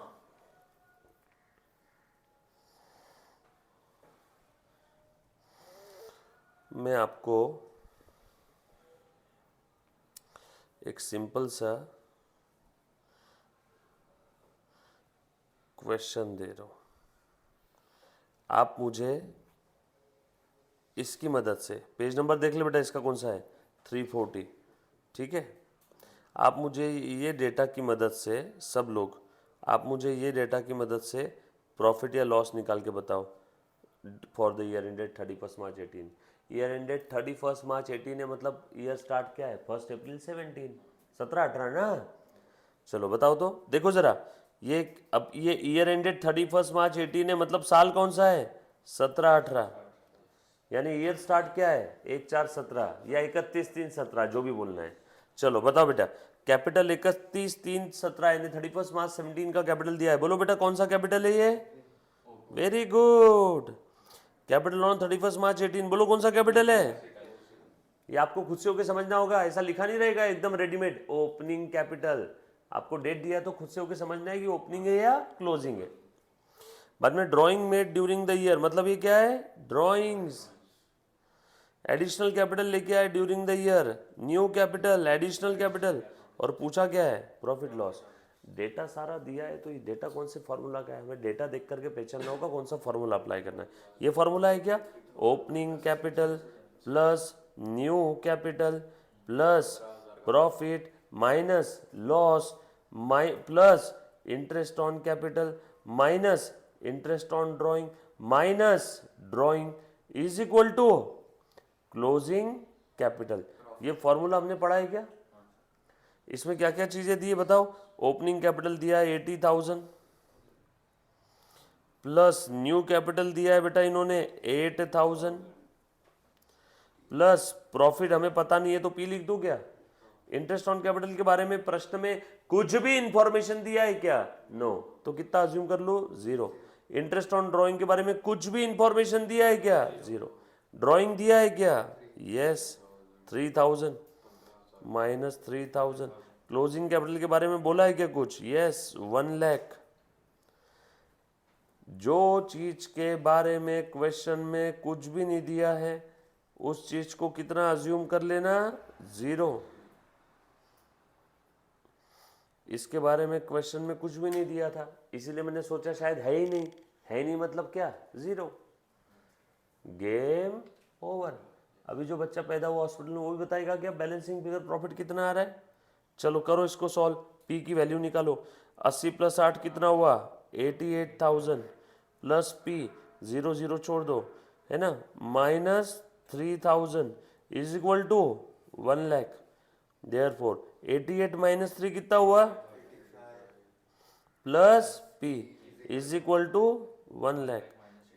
मैं आपको एक सिंपल सा क्वेश्चन दे रहा हूं, आप मुझे इसकी मदद से, पेज नंबर देख ले बेटा इसका कौन सा है, 340, ठीक है। आप मुझे ये डेटा की मदद से, सब लोग आप मुझे ये डेटा की मदद से प्रॉफिट या लॉस निकाल के बताओ for the year ended 31 March 18। Year ended 31 मार्च 18 है, मतलब ईयर स्टार्ट क्या है, 1 अप्रैल 17, 17-18 ना। चलो बताओ तो, देखो जरा ये, अब ये ईयर एंडेड 31 मार्च 18 है, मतलब साल कौन सा है, 17-18, यानी ईयर स्टार्ट क्या है, 1/4/17 या 31/3/17, जो भी बोलना है। चलो बताओ बेटा, कैपिटल 31/3/17 यानी 31 मार्च 17 का कैपिटल दिया है, बोलो बेटा कौन सा कैपिटल है ये, वेरी गुड। कैपिटल ऑन 31 मार्च 18, बोलो कौन सा कैपिटल है, ये आपको खुद से होके समझना होगा, ऐसा लिखा नहीं रहेगा एकदम रेडीमेड, ओपनिंग कैपिटल। आपको डेट दिया तो खुद से होके समझना है कि ओपनिंग है या क्लोजिंग है। बाद में drawing made during the year, मतलब ये क्या है, ड्राइंग्स। एडिशनल कैपिटल लेके आए during the year, new capital additional capital, और पूछा क्या है, प्रॉफिट लॉस। डेटा सारा दिया है तो ये डेटा कौन से फॉर्मूला का है, हमें डेटा देख करके पहचानना होगा कौन सा फॉर्मूला अप्लाई करना है। ये फॉर्मूला है क्या, opening capital plus new capital plus profit minus loss plus interest on capital minus interest on drawing minus drawing is equal to closing capital. ये फॉर्मूला हमने पढ़ा है क्या? इसमें क्या क्या चीजें दी है बताओ, ओपनिंग कैपिटल दिया है 80,000 प्लस न्यू कैपिटल दिया है बेटा इन्होंने 8,000 प्लस प्रॉफिट हमें पता नहीं है तो पी लिख दो क्या। इंटरेस्ट ऑन कैपिटल के बारे में प्रश्न में कुछ भी इंफॉर्मेशन दिया है क्या, नो, तो कितना अज्यूम कर लो, 0। इंटरेस्ट ऑन ड्राइंग के बारे में कुछ भी इंफॉर्मेशन दिया है क्या, 0। ड्राइंग दिया है क्या, यस, 3,000 माइनस 3,000। क्लोजिंग कैपिटल के बारे में बोला है क्या कुछ, यस, 1 लाख। जो चीज के बारे में क्वेश्चन में कुछ भी नहीं दिया है उस चीज को कितना अज्यूम कर लेना, 0। इसके बारे में क्वेश्चन में कुछ भी नहीं दिया था, इसीलिए मैंने सोचा शायद है ही नहीं। है ही नहीं मतलब क्या, 0। Game over. अभी जो बच्चा पैदा हुआ हॉस्पिटल में वो भी बताएगा क्या बैलेंसिंग फिगर प्रॉफिट कितना आ रहा है। चलो करो इसको सॉल्व, पी की वैल्यू निकालो। 80 + 8 कितना हुआ, 88,000 प्लस पी, 0 0 छोड़ दो, है ना, -3,000 is equal to 1 lakh. Therefore 88 - 3 कितना हुआ, plus P is equal to 1 lakh.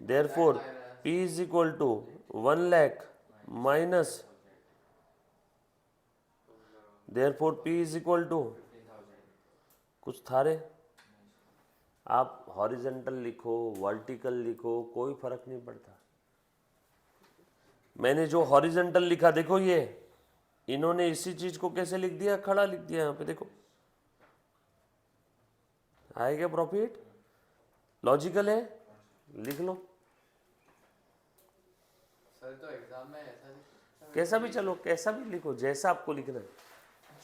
Therefore P is equal to 1 lakh minus, therefore P is equal to, कुछ था रे, आप हॉरिजेंटल लिखो वर्टिकल लिखो कोई फर्क नहीं पड़ता। मैंने जो हॉरिजेंटल लिखा देखो, ये इन्होंने इसी चीज को कैसे लिख दिया, खड़ा लिख दिया। यहाँ पे देखो आएगा प्रॉफिट, लॉजिकल है, लिख लो। सर तो एग्जाम में ऐसा कैसा भी, चलो कैसा भी लिखो, जैसा आपको लिखना है।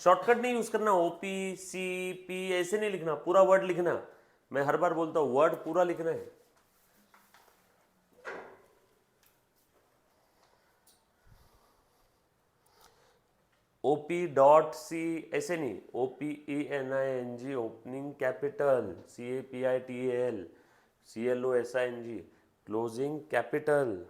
शॉर्टकट नहीं यूज करना, ओपी सी पी ऐसे नहीं लिखना, पूरा वर्ड लिखना। मैं हर बार बोलता हूं वर्ड पूरा लिखना है। OP.C ऐसे नहीं, OPENING opening capital, CAPITAL CLOSING closing capital.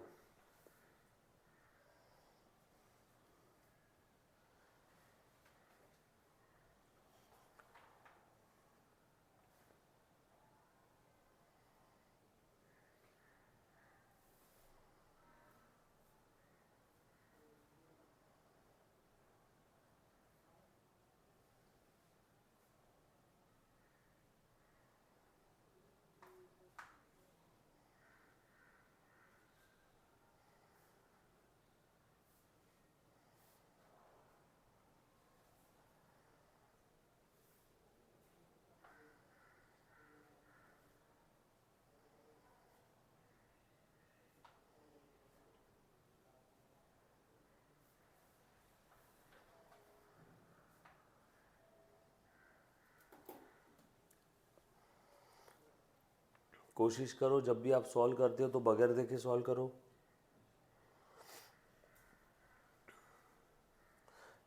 कोशिश करो जब भी आप सॉल्व करते हो तो बगैर देखे सॉल्व करो।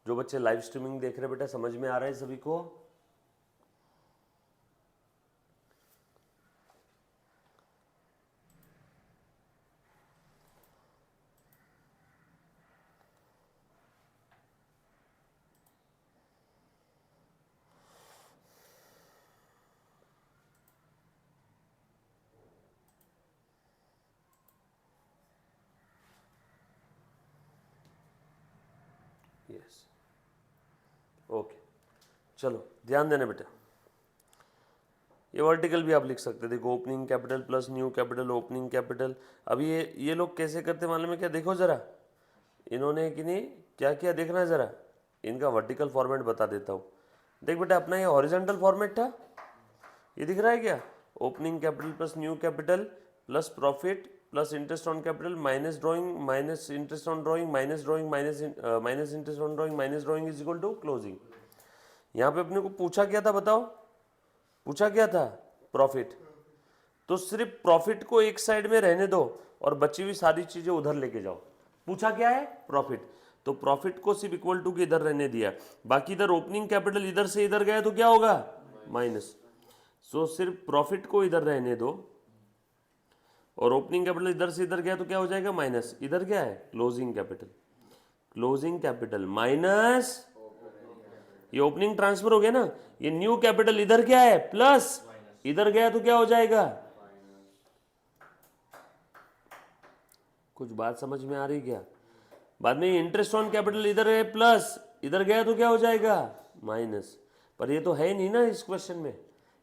जो बच्चे लाइव स्ट्रीमिंग देख रहे बेटा, समझ में आ रहा है सभी को? Yes, okay. चलो ध्यान देना बेटा, ये वर्टिकल भी आप लिख सकते हैं। देखो opening capital plus new capital opening capital. अब ये लोग कैसे करते मालूम है क्या, देखो जरा इन्होंने कि नहीं क्या किया, देखना है जरा, इनका वर्टिकल फॉर्मेट बता देता हूँ। देख बेटा अपना ये हॉरिजॉन्टल फॉर्मेट था, ये दिख रहा है क्या, opening capital plus new capital plus profit plus interest on capital minus drawing minus interest on drawing minus drawing minus interest on drawing minus drawing is equal to closing. यहाँ पे अपने को पूछा क्या था बताओ, पूछा क्या था, प्रॉफिट। तो सिर्फ प्रॉफिट को एक साइड में रहने दो और बची हुई सारी चीजें उधर लेके जाओ। पूछा क्या है, प्रॉफिट, तो प्रॉफिट को सिर्फ इक्वल टू के इधर रहने दिया, बाकी इधर ओपनिंग कैपिटल इधर से इधर गया तो क्या होगा, माइनस। सो सिर्फ प्रॉफिट को इधर रहने दो और ओपनिंग कैपिटल इधर से इधर गया तो क्या हो जाएगा, माइनस। इधर क्या है, closing capital, closing capital minus, ये ओपनिंग ट्रांसफर हो गया ना, ये न्यू कैपिटल इधर क्या है, प्लस, इधर गया तो क्या हो जाएगा। कुछ बात समझ में आ रही क्या? बाद में इंटरेस्ट ऑन कैपिटल इधर है प्लस, इधर गया तो क्या हो जाएगा, माइनस। पर ये तो है नहीं ना इस क्वेश्चन में,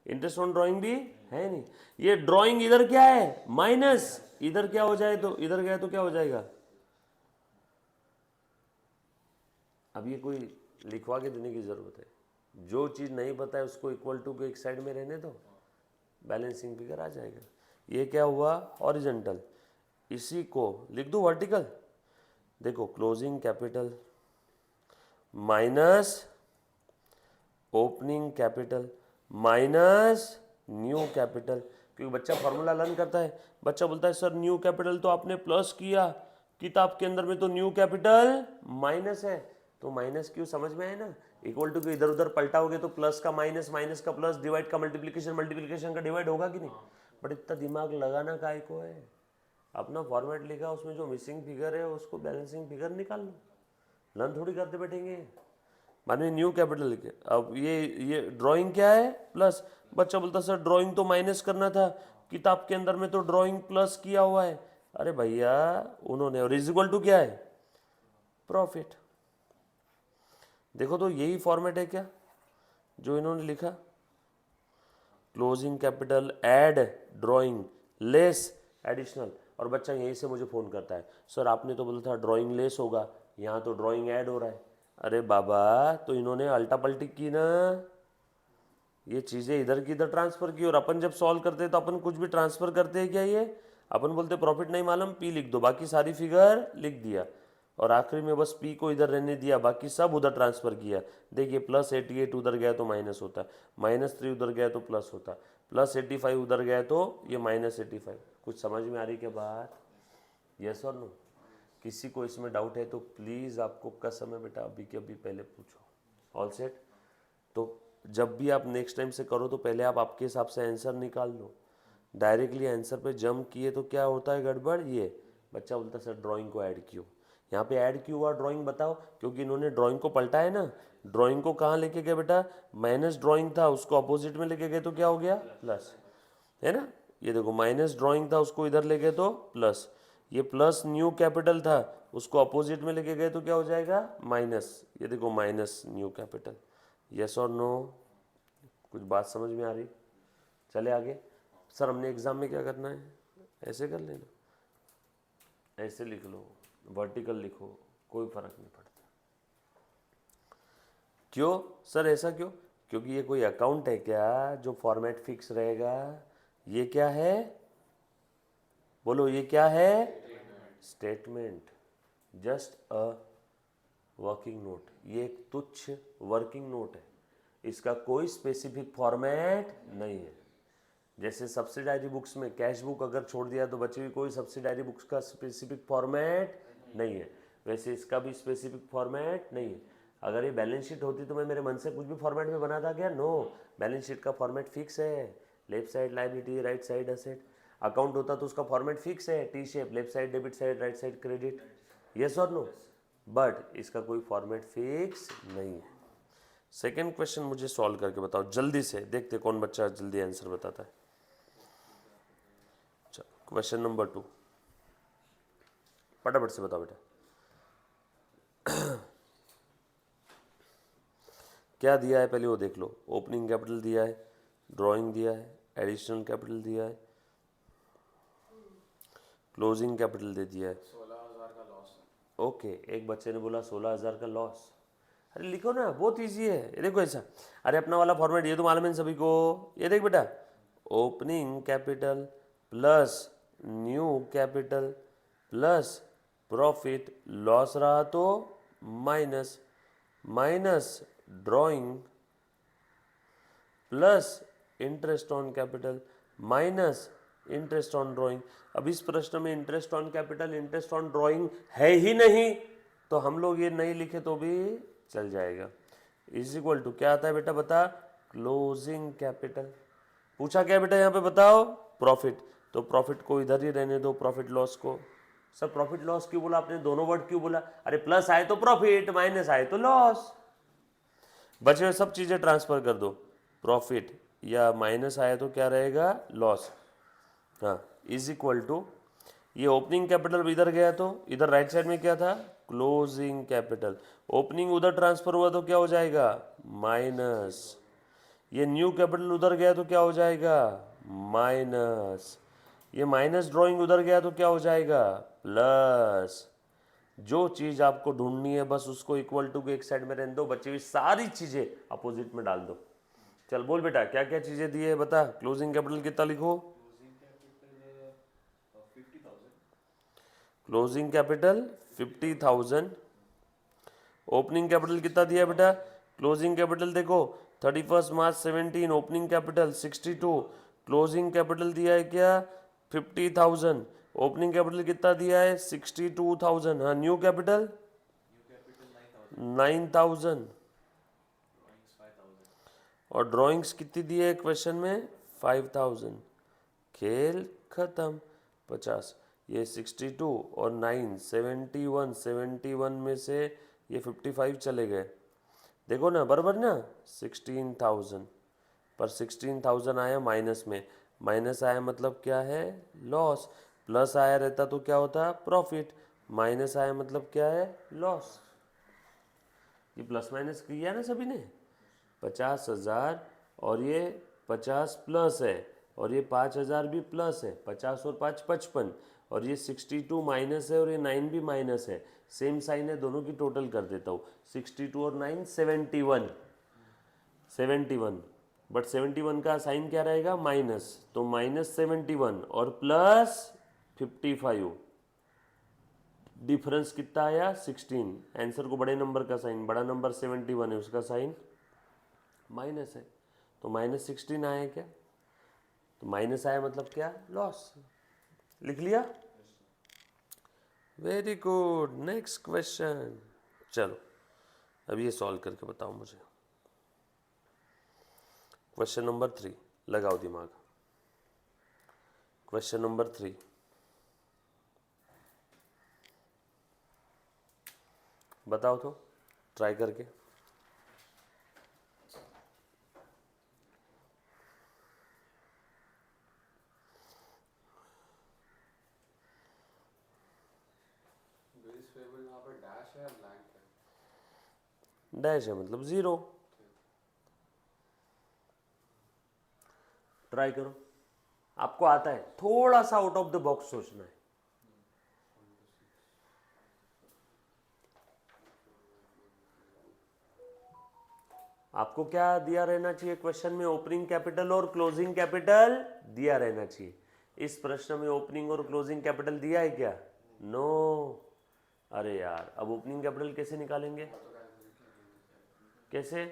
इंटरेस्ट ऑन ड्राइंग भी है नहीं। ये ड्राइंग इधर क्या है, माइनस, इधर क्या हो जाए तो इधर गया तो क्या हो जाएगा। अब ये कोई लिखवा के देने की जरूरत है, जो चीज नहीं पता है उसको इक्वल टू के एक साइड में रहने दो, बैलेंसिंग फिगर आ जाएगा। ये क्या हुआ हॉरिजेंटल, इसी को लिख दूं वर्टिकल। देखो closing capital minus opening capital minus new capital, क्योंकि बच्चा फॉर्मूला लर्न करता है, बच्चा बोलता है सर न्यू कैपिटल तो आपने प्लस किया, किताब के अंदर में तो न्यू कैपिटल माइनस है, तो माइनस क्यों, समझ में आए ना। इक्वल टू के इधर उधर पलटाओगे तो प्लस का माइनस, माइनस का प्लस, डिवाइड का मल्टीप्लिकेशन, मल्टीप्लिकेशन का डिवाइड होगा कि नहीं। बट इतना दिमाग लगाना काय को है, अपना फॉर्मेट लिखा, उसमें जो मिसिंग फिगर है उसको बैलेंसिंग फिगर निकाल लो, लर्न थोड़ी करते बैठेंगे। माने न्यू कैपिटल लिखे, अब ये ड्राइंग क्या है प्लस, बच्चा बोलता सर ड्राइंग तो माइनस करना था, किताब के अंदर में तो ड्राइंग प्लस किया हुआ है। अरे भैया उन्होंने, और इज इक्वल टू क्या है प्रॉफिट। देखो तो यही फॉर्मेट है क्या जो इन्होंने लिखा, closing capital add drawing less additional, और बच्चा यहीं से मुझे फ़ोन करता है सर आपने तो बोला था ड्राइंग लेस होगा, यहाँ तो ड्राइंग ऐड हो रहा है। अरे बाबा तो इन्होंने अल्टा पल्टी की ना, ये चीज़ें इधर की इधर ट्रांसफ़र की, और अपन जब सॉल्व करते हैं तो अपन कुछ भी ट्रांसफ़र करते हैं क्या, ये अपन बोलते प्रॉफिट नहीं मालूम पी लिख दो, बाकी सारी फिगर लिख दिया, और आखिरी में बस पी को इधर रहने दिया, बाकी सब उधर ट्रांसफ़र किया। देखिए +88 उधर गया तो माइनस होता, -3 उधर गया तो प्लस होता, +85 उधर गया तो ये -85। कुछ समझ में आ रही क्या बात, यस और नो। किसी को इसमें डाउट है तो प्लीज़ आपको कसम है बेटा अभी के अभी पहले पूछो। All set. तो जब भी आप नेक्स्ट टाइम से करो तो पहले आप आपके हिसाब से आंसर निकाल लो, डायरेक्टली आंसर पे जंप किए तो क्या होता है गड़बड़। ये बच्चा बोलता सर ड्राइंग को ऐड क्यों, यहाँ पे ऐड क्यों हुआ ड्राइंग बताओ, क्योंकि इन्होंने ड्राइंग को पलटा है ना, ड्राइंग को कहाँ लेके गए बेटा, माइनस ड्राइंग था उसको अपोजिट में लेके गए तो क्या हो गया प्लस, है ना। ये देखो माइनस ड्राइंग था उसको इधर ले गए तो प्लस, ये प्लस न्यू कैपिटल था उसको अपोजिट में लेके गए तो क्या हो जाएगा माइनस, ये देखो माइनस न्यू कैपिटल। यस और नो, कुछ बात समझ में आ रही। चले आगे। सर हमने एग्जाम में क्या करना है, ऐसे कर लेना, ऐसे लिख लो, वर्टिकल लिखो, कोई फर्क नहीं पड़ता। क्यों सर ऐसा क्यों, क्योंकि ये कोई अकाउंट है क्या जो फॉर्मेट फिक्स रहेगा। ये क्या है बोलो, ये क्या है statement, just a working note, ये एक तुच्छ वर्किंग नोट है, इसका कोई स्पेसिफिक फॉर्मेट नहीं है। जैसे सब्सिडायरी बुक्स में कैश बुक अगर छोड़ दिया तो बच्चे की कोई सब्सिडायरी बुक्स का स्पेसिफिक फॉर्मेट नहीं है, वैसे इसका भी स्पेसिफिक फॉर्मेट नहीं है। अगर ये बैलेंस शीट होती तो मैं मेरे मन से कुछ भी फॉर्मेट में बनाता क्या, नो, बैलेंस शीट का फॉर्मेट फिक्स है, left side liability right side asset. Account होता तो उसका फॉर्मेट फिक्स है, T shape, left side debit side right side credit, yes और नो। बट इसका कोई फॉर्मेट फिक्स नहीं है। सेकेंड क्वेश्चन मुझे सॉल्व करके बताओ जल्दी से, देखते कौन बच्चा जल्दी आंसर बताता है। क्वेश्चन नंबर 2 फटाफट से बताओ बेटा। क्या दिया है पहले वो देख लो, ओपनिंग कैपिटल दिया है, ड्राइंग दिया है, एडिशनल कैपिटल दिया है, क्लोजिंग कैपिटल दे दिया है। 16,000 का लॉस है। ओके, एक बच्चे ने बोला 16,000 का लॉस। अरे लिखो ना, बहुत ईजी है, ये देखो ऐसा। अरे अपना वाला फॉर्मेट ये तो मालूम है सभी को, ये देख बेटा, opening capital plus new capital plus profit, loss रहा तो minus, minus drawing plus interest on capital minus interest on drawing. अब इस प्रश्न में interest on capital interest on drawing है ही नहीं, तो हम लोग ये नहीं लिखे तो भी चल जाएगा। इज इक्वल टू क्या आता है बेटा बता, क्लोजिंग कैपिटल। पूछा क्या बेटा यहाँ पे बताओ, प्रॉफिट, तो प्रॉफिट को इधर ही रहने दो, प्रॉफिट लॉस को। सर प्रॉफिट लॉस क्यों बोला आपने, दोनों वर्ड क्यों बोला, अरे प्लस आए तो प्रॉफिट, माइनस आए तो लॉस, बचे हुए सब चीजें ट्रांसफर कर दो, प्रॉफिट या माइनस आया तो क्या रहेगा लॉस। हाँ, इज इक्वल टू, ये ओपनिंग कैपिटल इधर गया तो इधर राइट साइड में क्या था क्लोजिंग कैपिटल, ओपनिंग उधर ट्रांसफर हुआ तो क्या हो जाएगा माइनस, ये न्यू कैपिटल उधर गया तो क्या हो जाएगा माइनस, ये माइनस ड्राइंग उधर गया तो क्या हो जाएगा प्लस। जो चीज आपको ढूंढनी है बस उसको इक्वल टू के एक साइड में रहने दो, बची हुई सारी चीजें अपोजिट में डाल दो। चल बोल बेटा क्या क्या चीजें दी है बता, क्लोजिंग कैपिटल कितना लिखो, closing capital closing capital 50,000, opening capital कितना दिया बेटा, क्लोजिंग कैपिटल देखो 31 मार्च 17, ओपनिंग कैपिटल 62, क्लोजिंग कैपिटल दिया है क्या 50,000, ओपनिंग कैपिटल कितना दिया है 62,000, हाँ न्यू कैपिटल 9,000 और ड्राइंग्स कितनी दी है क्वेश्चन में 5,000, खेल खत्म 50, ये 62 और 9 71, 71 में से ये 55 चले गए, देखो ना बराबर ना 16,000, पर 16,000 आया माइनस में, माइनस आया मतलब क्या है लॉस, प्लस आया रहता तो क्या होता प्रॉफिट, माइनस आया मतलब क्या है लॉस। ये प्लस माइनस किया ना सभी ने, 50,000 और ये 50 प्लस है और ये 5,000 भी प्लस है, 50 और 5 55 और ये 62 माइनस है और ये 9 भी माइनस है, सेम साइन है दोनों की, टोटल कर देता हूँ 62 और 9 71, 71 बट 71 का साइन क्या रहेगा माइनस, तो माइनस 71 और प्लस 55, डिफरेंस कितना आया 16, आंसर को बड़े नंबर का साइन, बड़ा नंबर 71 है उसका साइन माइनस है, तो माइनस 16 आया क्या, तो माइनस आया मतलब क्या लॉस, लिख लिया, वेरी गुड, नेक्स्ट क्वेश्चन। चलो अब ये सॉल्व करके बताओ मुझे, क्वेश्चन नंबर 3, लगाओ दिमाग, क्वेश्चन नंबर 3, बताओ तो ट्राई करके, बेस वेरिएबल यहाँ पर डैश है या ब्लैंक है? डैश है मतलब जीरो, ट्राई करो, आपको आता है, थोड़ा सा आउट ऑफ द बॉक्स सोचना है, आपको क्या दिया रहना चाहिए क्वेश्चन में, ओपनिंग कैपिटल और क्लोजिंग कैपिटल दिया रहना चाहिए, इस प्रश्न में ओपनिंग और क्लोजिंग कैपिटल दिया है क्या, नो अरे यार अब ओपनिंग कैपिटल कैसे निकालेंगे, कैसे,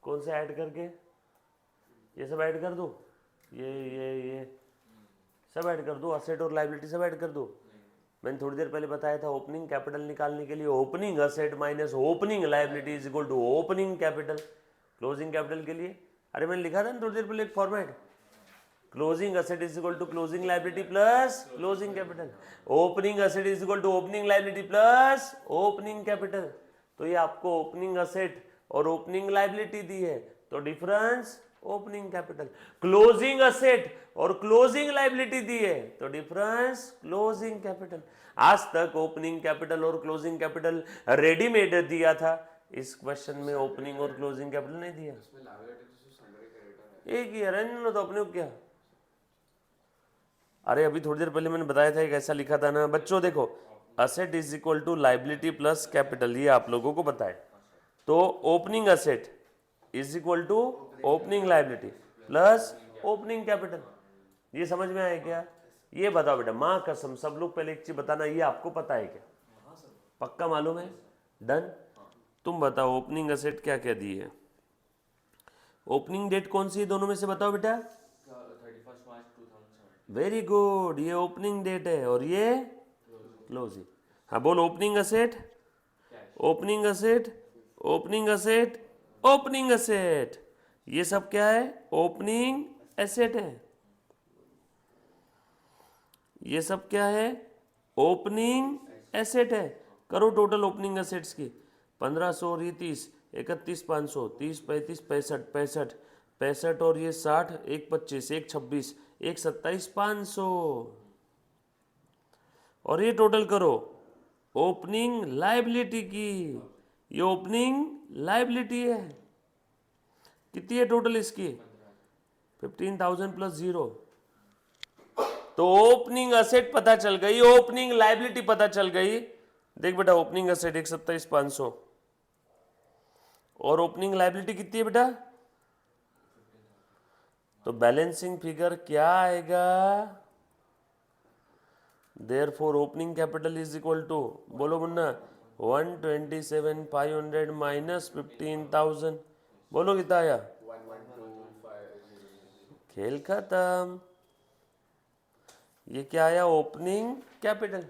कौन से ऐड करके, ये सब ऐड कर दो, ये सब ऐड कर दो, असेट और लायबिलिटी सब ऐड कर दो, मैंने थोड़ी देर पहले बताया था ओपनिंग कैपिटल निकालने के लिए opening asset minus opening liability is equal to opening capital, closing capital के लिए अरे मैंने लिखा था ना थोड़ी देर पहले एक format, closing asset is equal to closing liability plus closing capital, opening asset is equal to opening liability plus opening capital, तो ये आपको ओपनिंग असेट और ओपनिंग लायबिलिटी दी है तो difference opening capital, closing asset और क्लोजिंग लायबिलिटी दी है तो डिफरेंस क्लोजिंग कैपिटल, आज तक ओपनिंग कैपिटल और क्लोजिंग कैपिटल रेडीमेड दिया था, इस क्वेश्चन में ओपनिंग और क्लोजिंग कैपिटल नहीं दिया, इसमें लायबिलिटी तो सिर्फ सन्ड्री क्रेडिटर है। एक ही है तो अपने को क्या, अरे अभी थोड़ी देर पहले मैंने बताया था एक ऐसा लिखा था ना बच्चों, देखो asset is equal to liability plus capital, ये आप लोगों को बताए, तो opening asset is equal to opening liability plus opening capital, ये समझ में आया क्या, ये बताओ बेटा माँ कसम सब लोग पहले एक चीज बताना, ये आपको पता है क्या, पक्का मालूम है, डन, तुम बताओ ओपनिंग असेट क्या क्या दी है, ओपनिंग डेट कौन सी है दोनों में से बताओ बेटा, 31 मार्च 2007। वेरी गुड, ये ओपनिंग डेट है और ये क्लोजिंग, हाँ बोल opening asset, opening asset, opening asset, opening asset, ये सब क्या है ओपनिंग एसेट है, ये सब क्या है ओपनिंग एसेट है, करो टोटल ओपनिंग एसेट्स की, 1500 और ये 30, 31,500, 30 35 65 65 65 और ये 60, एक 25, एक 26, एक 27,500 और ये टोटल करो ओपनिंग लायबिलिटी की, ये ओपनिंग लायबिलिटी है, कितनी है टोटल इसकी 15,000 प्लस जीरो, तो ओपनिंग असेट पता चल गई, ओपनिंग लायबिलिटी पता चल गई, देख बेटा ओपनिंग असेट 1,27,500 और ओपनिंग लायबिलिटी कितनी है बेटा, तो बैलेंसिंग फिगर क्या आएगा therefore opening capital is equal to, बोलो मुन्ना, 127,500 माइनस 15,000, बोलो कितना आया? 112500। खेल खत्म। ये क्या आया? Opening capital.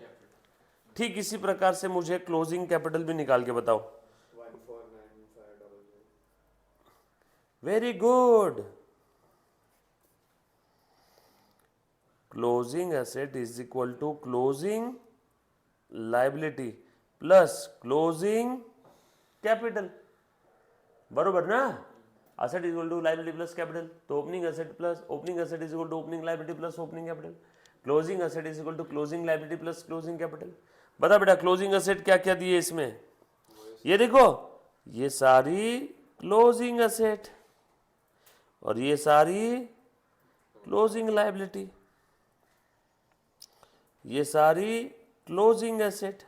ठीक इसी प्रकार से मुझे क्लोजिंग कैपिटल भी निकाल के बताओ। 1495 very good. Closing asset is equal to closing liability plus closing capital, बरोबर ना? Asset is equal to liability plus capital, तो opening asset plus opening asset is equal to opening liability plus opening capital, closing asset is equal to closing liability plus closing capital. बता बेटा closing asset क्या क्या दिए इसमें? ये देखो, ये सारी क्लोजिंग एसेट और ये सारी क्लोजिंग लाइबिलिटी, ये सारी क्लोजिंग एसेट।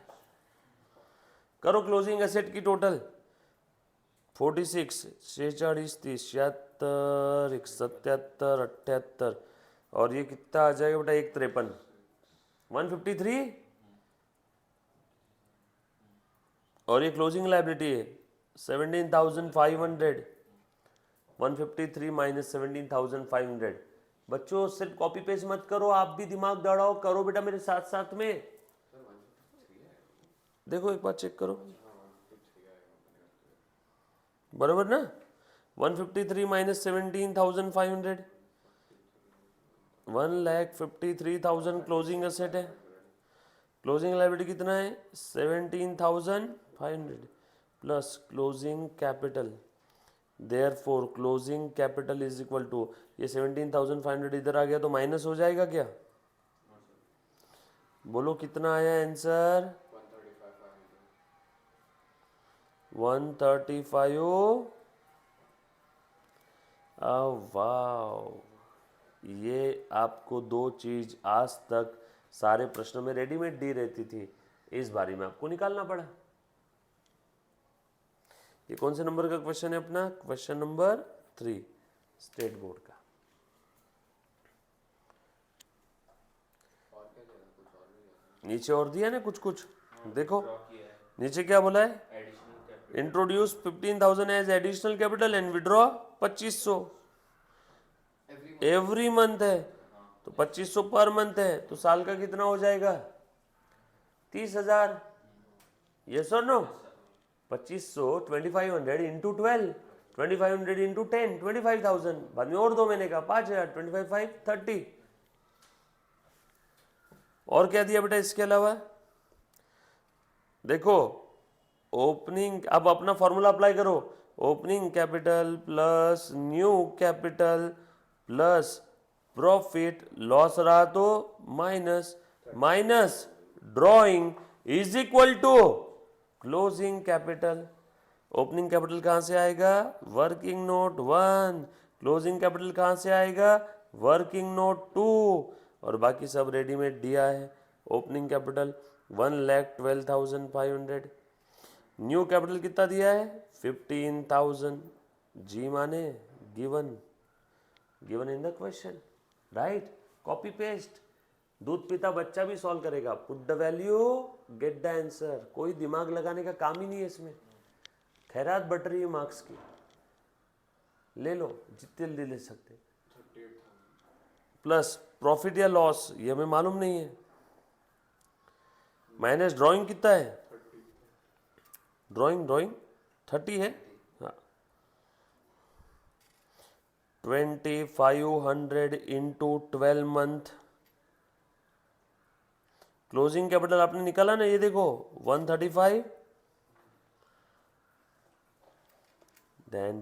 करो क्लोजिंग एसेट की टोटल, 46, 46, 30, 76, 77, 78 और ये कितना आ जाएगा बेटा? 153, 153 और ये क्लोजिंग लाइबिलिटी है 17,500, 153 माइनस 17,500। बच्चों सिर्फ कॉपी पेस्ट मत करो, आप भी दिमाग दौड़ाओ, करो बेटा मेरे साथ साथ में। देखो एक बार चेक करो, बराबर ना? 153 माइनस 17,500, 1,53,000 क्लोजिंग एसेट है। क्लोजिंग लायबिलिटी कितना है? 17,500 plus closing capital, therefore closing capital is equal to, ये 17,500 इधर आ गया तो माइनस हो जाएगा क्या? बोलो कितना आया आंसर? 135। वाह, ये आपको दो चीज आज तक सारे प्रश्नों में रेडीमेड दी रहती थी, इस बारी में आपको निकालना पड़ा। ये कौन से नंबर का क्वेश्चन है अपना? क्वेश्चन नंबर 3 स्टेट बोर्ड का। नीचे और दिया ना कुछ कुछ, देखो नीचे क्या बोला है? Introduce 15,000 as additional capital and withdraw 2500 every month है, तो 2500 पर मंथ है, तो साल का कितना हो जाएगा? 30,000। यस और नो? 2500 2500 इंटू 12, 2500 इंटू 10, 25,000, बाद में और 2 महीने का 5,000, 25 5 30। और क्या दिया बेटा इसके अलावा? देखो ओपनिंग, अब अपना फॉर्मूला अप्लाई करो, opening capital plus new capital plus profit, loss रहा तो minus, minus drawing is equal to closing capital. Opening capital कहां से आएगा? Working note 1। क्लोजिंग कैपिटल कहां से आएगा? Working note 2। और बाकी सब रेडीमेड दिया है। ओपनिंग कैपिटल 1,12,500, न्यू कैपिटल कितना दिया है? 15,000। जी माने given, given in the question, right? Copy paste, दूध पीता बच्चा भी सॉल्व करेगा। Put the value, get the answer, कोई दिमाग लगाने का काम ही नहीं है इसमें। खैरात बट रही है मार्क्स की, ले लो जितने जल्दी ले सकते। प्लस प्रॉफिट या लॉस ये हमें मालूम नहीं है, माइनस ड्राइंग कितना है? ड्राइंग 30 है, हाँ। 2,500 इंटू 12 मंथ। क्लोजिंग कैपिटल आपने निकाला ना, ये देखो 135, देन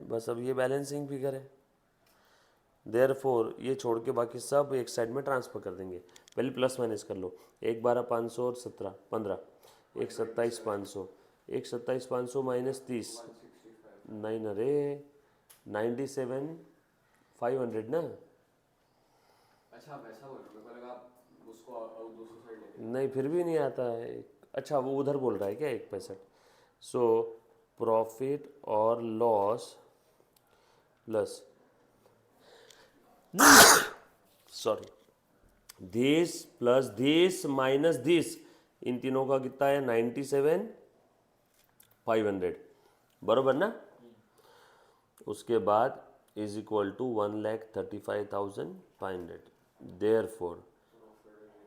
बस अब ये बैलेंसिंग फिगर है। देयरफॉर ये छोड़ के बाकी सब एक साइड में ट्रांसफर कर देंगे। पहले प्लस माइनस कर लो, 1,12,500 और 17 15, 1,27,500, 1,27,500 माइनस 30, 9 अरे 97,500 ना। अच्छा आप ऐसा बोल रहे हो, मेरे को लगा आप उसको और दूसरी साइड लेके। नहीं फिर भी नहीं आता है। अच्छा वो उधर बोल रहा है क्या? 1,65। सो प्रॉफिट और loss plus sorry this plus this minus this, इन तीनों का कितना है 97,500, बरोबर ना। उसके बाद is equal to 1,35,500। Therefore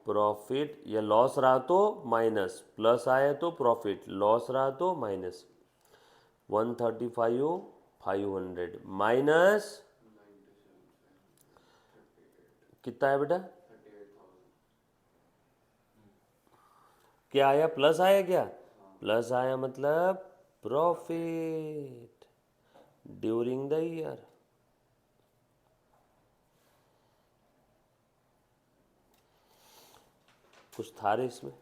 profit या लॉस रहा तो माइनस, प्लस आया तो प्रॉफिट, लॉस रहा तो माइनस। 135,500 माइनस कितना है बेटा, 38,000। क्या आया, प्लस आया क्या, प्लस आया मतलब प्रॉफिट ड्यूरिंग द ईयर। कुछ था रे इसमें,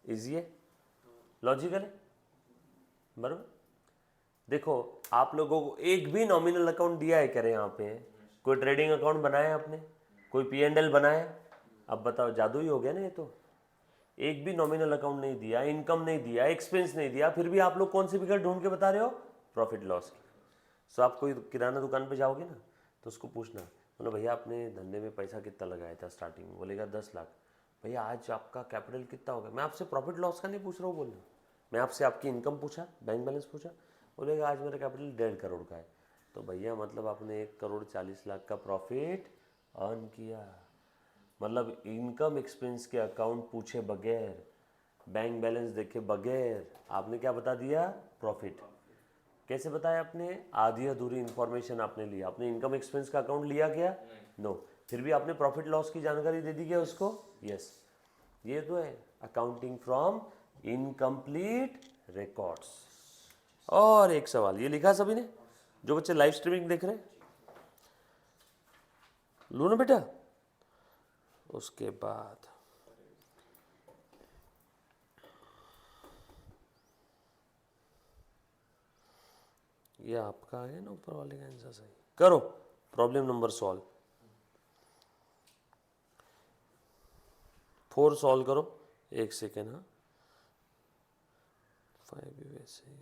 इजी है, लॉजिकल है, बराबर। देखो आप लोगों को एक भी नॉमिनल अकाउंट दिया है क्या रे यहाँ पे, कोई ट्रेडिंग अकाउंट बनाया आपने, कोई P&L बनाया, अब बताओ जादू ही हो गया ना ये तो। एक भी नॉमिनल अकाउंट नहीं दिया, इनकम नहीं दिया, एक्सपेंस नहीं दिया, फिर भी आप लोग कौन सी फिगर ढूंढ के बता रहे हो, प्रॉफिट लॉस की। सो आप कोई किराना दुकान पे जाओगे ना तो उसको पूछना, बोलो भैया आपने धंधे में पैसा कितना लगाया था स्टार्टिंग में, बोलेगा 10 लाख। भैया आज आपका कैपिटल कितना होगा, मैं आपसे प्रॉफिट लॉस का नहीं पूछ रहा हूँ, बोल रहा हूँ मैं आपसे आपकी इनकम पूछा, बैंक बैलेंस पूछा, बोलेगा आज मेरा कैपिटल 1.5 करोड़ का है। तो भैया मतलब आपने 1,40,00,000 का प्रॉफिट अर्न किया। मतलब इनकम एक्सपेंस के अकाउंट पूछे बगैर, बैंक बैलेंस देखे बगैर आपने क्या बता दिया, प्रॉफिट। कैसे बताया आपने, आधी अधूरी इंफॉर्मेशन आपने लिया, आपने इनकम एक्सपेंस का अकाउंट लिया क्या, नो, फिर भी आपने प्रॉफिट लॉस की जानकारी दे दी क्या उसको, यस। ये तो है अकाउंटिंग फ्रॉम इनकम्प्लीट रिकॉर्ड्स। और एक सवाल ये लिखा सभी ने, जो बच्चे लाइव स्ट्रीमिंग देख रहे हैं, लो ना बेटा। उसके बाद ये आपका है ना ऊपर वाले का आंसर सही करो। प्रॉब्लम नंबर सॉल्व 4 सॉल्व करो, एक सेकेंड। हाँ 5 भी वैसे ही,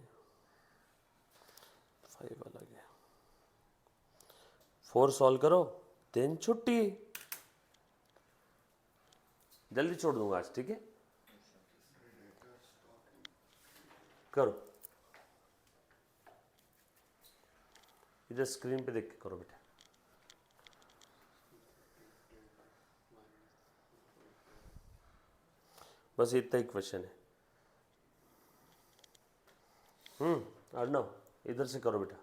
5 अलग है। 4 सॉल्व करो, देन छुट्टी, जल्दी छोड़ दूंगा आज, ठीक है। करो, इधर स्क्रीन पे देख के करो बेटा। बस इतना ही क्वेश्चन है। अर्णव इधर से करो बेटा।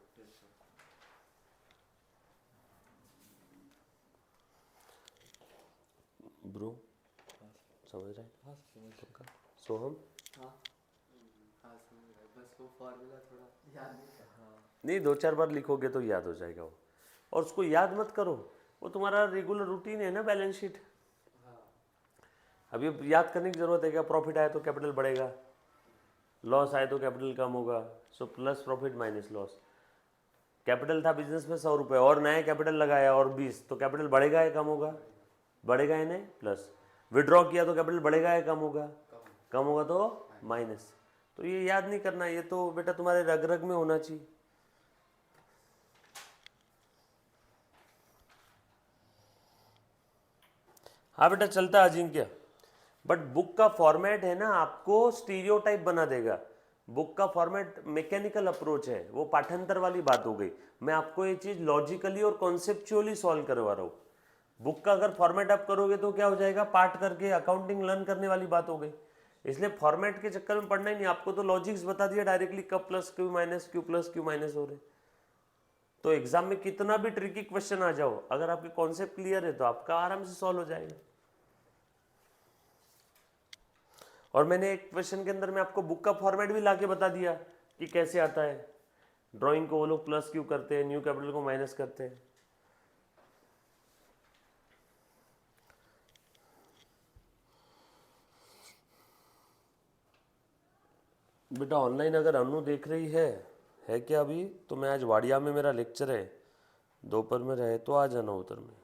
ब्रो समझ रहे हैं, पक्का सोहम, बस वो फॉर्मूला थोड़ा याद नहीं था। नहीं 2-4 बार लिखोगे तो याद हो जाएगा वो। और उसको याद मत करो, वो तुम्हारा रेगुलर रूटीन है ना बैलेंस शीट। अभी याद करने की जरूरत है क्या, प्रॉफिट आया तो कैपिटल बढ़ेगा, लॉस आए तो कैपिटल कम होगा। So plus profit minus loss. Capital था बिजनेस में 100 रुपये और नया कैपिटल लगाया और 20, तो कैपिटल बढ़ेगा या कम होगा, बढ़ेगा या नहीं, प्लस। विड्रॉ किया तो कैपिटल बढ़ेगा या कम होगा, कम होगा तो माइनस। तो ये याद नहीं करना, ये तो बेटा तुम्हारे रग रग में होना चाहिए। हाँ बेटा चलता है अजिंक्य, बट बुक का फॉर्मेट है ना आपको स्टीरियोटाइप बना देगा। बुक का फॉर्मेट मैकेनिकल अप्रोच है, वो पाठांतर वाली बात हो गई। मैं आपको ये चीज लॉजिकली और कॉन्सेप्चुअली सॉल्व करवा रहा हूँ। बुक का अगर फॉर्मेट आप करोगे तो क्या हो जाएगा, पाठ करके अकाउंटिंग लर्न करने वाली बात हो गई। इसलिए फॉर्मेट के चक्कर में पढ़ना ही नहीं, आपको तो लॉजिक्स बता दिया डायरेक्टली, कब plus Q minus Q plus Q minus हो रहे। तो एग्जाम में कितना भी ट्रिकी क्वेश्चन आ जाओ, अगर आपके कॉन्सेप्ट क्लियर है तो आपका आराम से सॉल्व हो जाएगा। और मैंने एक क्वेश्चन के अंदर में आपको बुक का फॉर्मेट भी लाके बता दिया कि कैसे आता है। ड्राइंग को वो लोग प्लस क्यू करते हैं, न्यू कैपिटल को माइनस करते हैं। बेटा ऑनलाइन अगर अनु देख रही है क्या अभी, तो मैं आज वाडिया में मेरा लेक्चर है, दोपहर में रहे तो आ जाना उधर में।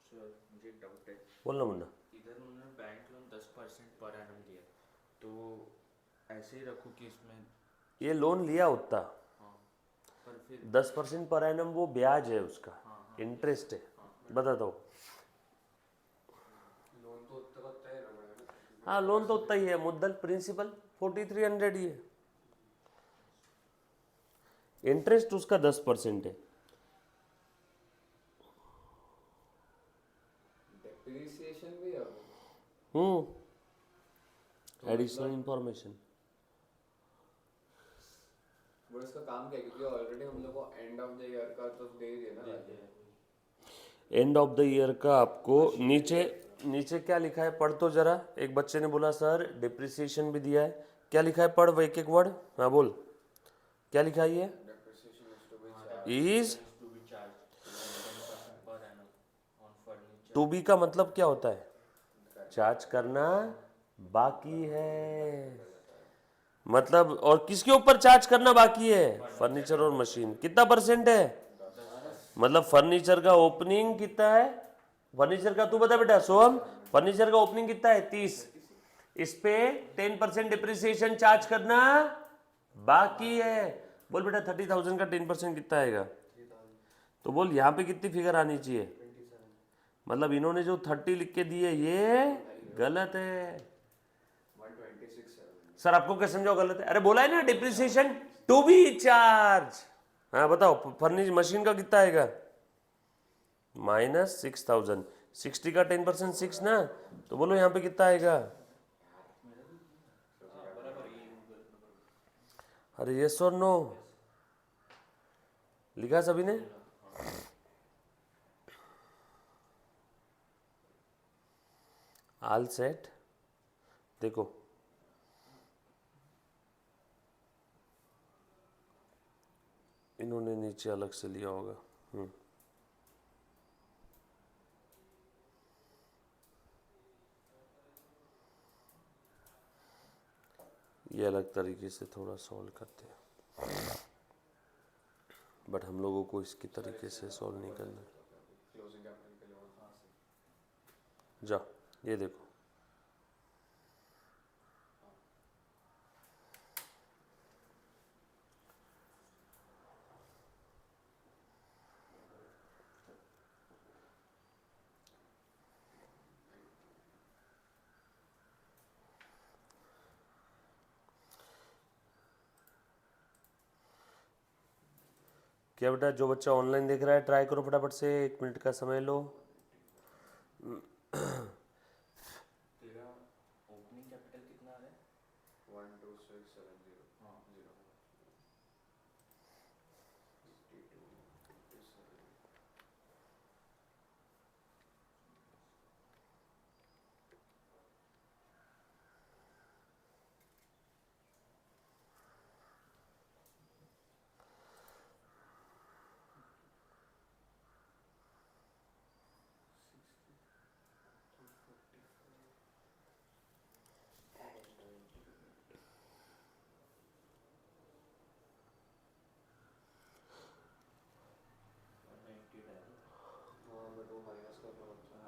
सर मुझे एक डाउट है, बोलना मुन्ना। इधर उन्होंने बैंक लोन 10% पर एनम दिया, तो ऐसे ही रखूँ कि इसमें ये लोन लिया उतना हाँ, पर फिर 10% पर एनम, वो ब्याज है उसका, हाँ हाँ इंटरेस्ट है। हाँ बता दो। लोन तो उतना का उतना ही रहना पड़ेगा ना, हाँ लोन तो उतना ही है, मुद्दल प्रिंसिपल 4300 ही है, इंटरेस्ट उसका 10% है। डेप्रिसिएशन भी है वो। तो एडिशनल मतलब इंफॉर्मेशन। वो इसका काम क्या है, क्योंकि ऑलरेडी हम लोग को एंड ऑफ द ईयर का तो दे ही दिया ना value। End of the year का आपको नीचे नीचे क्या लिखा है, पढ़ तो जरा। एक बच्चे ने बोला सर डिप्रिसिएशन भी दिया है, क्या लिखा है, पढ़ वो एक एक वर्ड। हाँ बोल, क्या लिखा है ये? Depreciation is to be हाँ, charged। Is depreciation is to be charged 10% per annum on furniture। To be का मतलब क्या होता है? चार्ज करना बाकी है, मतलब। और किसके ऊपर चार्ज करना बाकी है? फर्नीचर और मशीन। कितना परसेंट है? मतलब फर्नीचर का ओपनिंग कितना है? फर्नीचर का तू बता बेटा सोहम, फर्नीचर का ओपनिंग कितना है? 30। इस पे 10% डिप्रिसिएशन चार्ज करना बाकी है। बोल बेटा 30,000 का 10% कितना आएगा? तो बोल यहाँ पे कितनी फिगर आनी चाहिए? मतलब इन्होंने जो 30 लिख के दी है ये गलत है। 126 सर आपको क्या समझाओ गलत है? अरे बोला है ना डिप्रिसिएशन टू बी चार्ज। हाँ बताओ, फर्निचर मशीन का कितना आएगा? -6,000। 60 का 10% 6 ना, तो बोलो यहाँ पे कितना आएगा? अरे यस और नो लिखा सभी ने? All set. देखो इन्होंने नीचे अलग से लिया होगा। ये अलग तरीके से थोड़ा सॉल्व करते हैं, बट हम लोगों को इसकी तरीके से सॉल्व नहीं करना। क्लोजिंग कैपिटल के लिए वो हाँ से। जा ये देखो, क्या बेटा जो बच्चा ऑनलाइन देख रहा है ट्राई करो फटाफट से, 1 मिनट का समय लो। तेरा ओपनिंग कैपिटल कितना आ रहा है? 12670 हाँ 0 52 57। हाँ बट वो माइनस करना पड़ता है।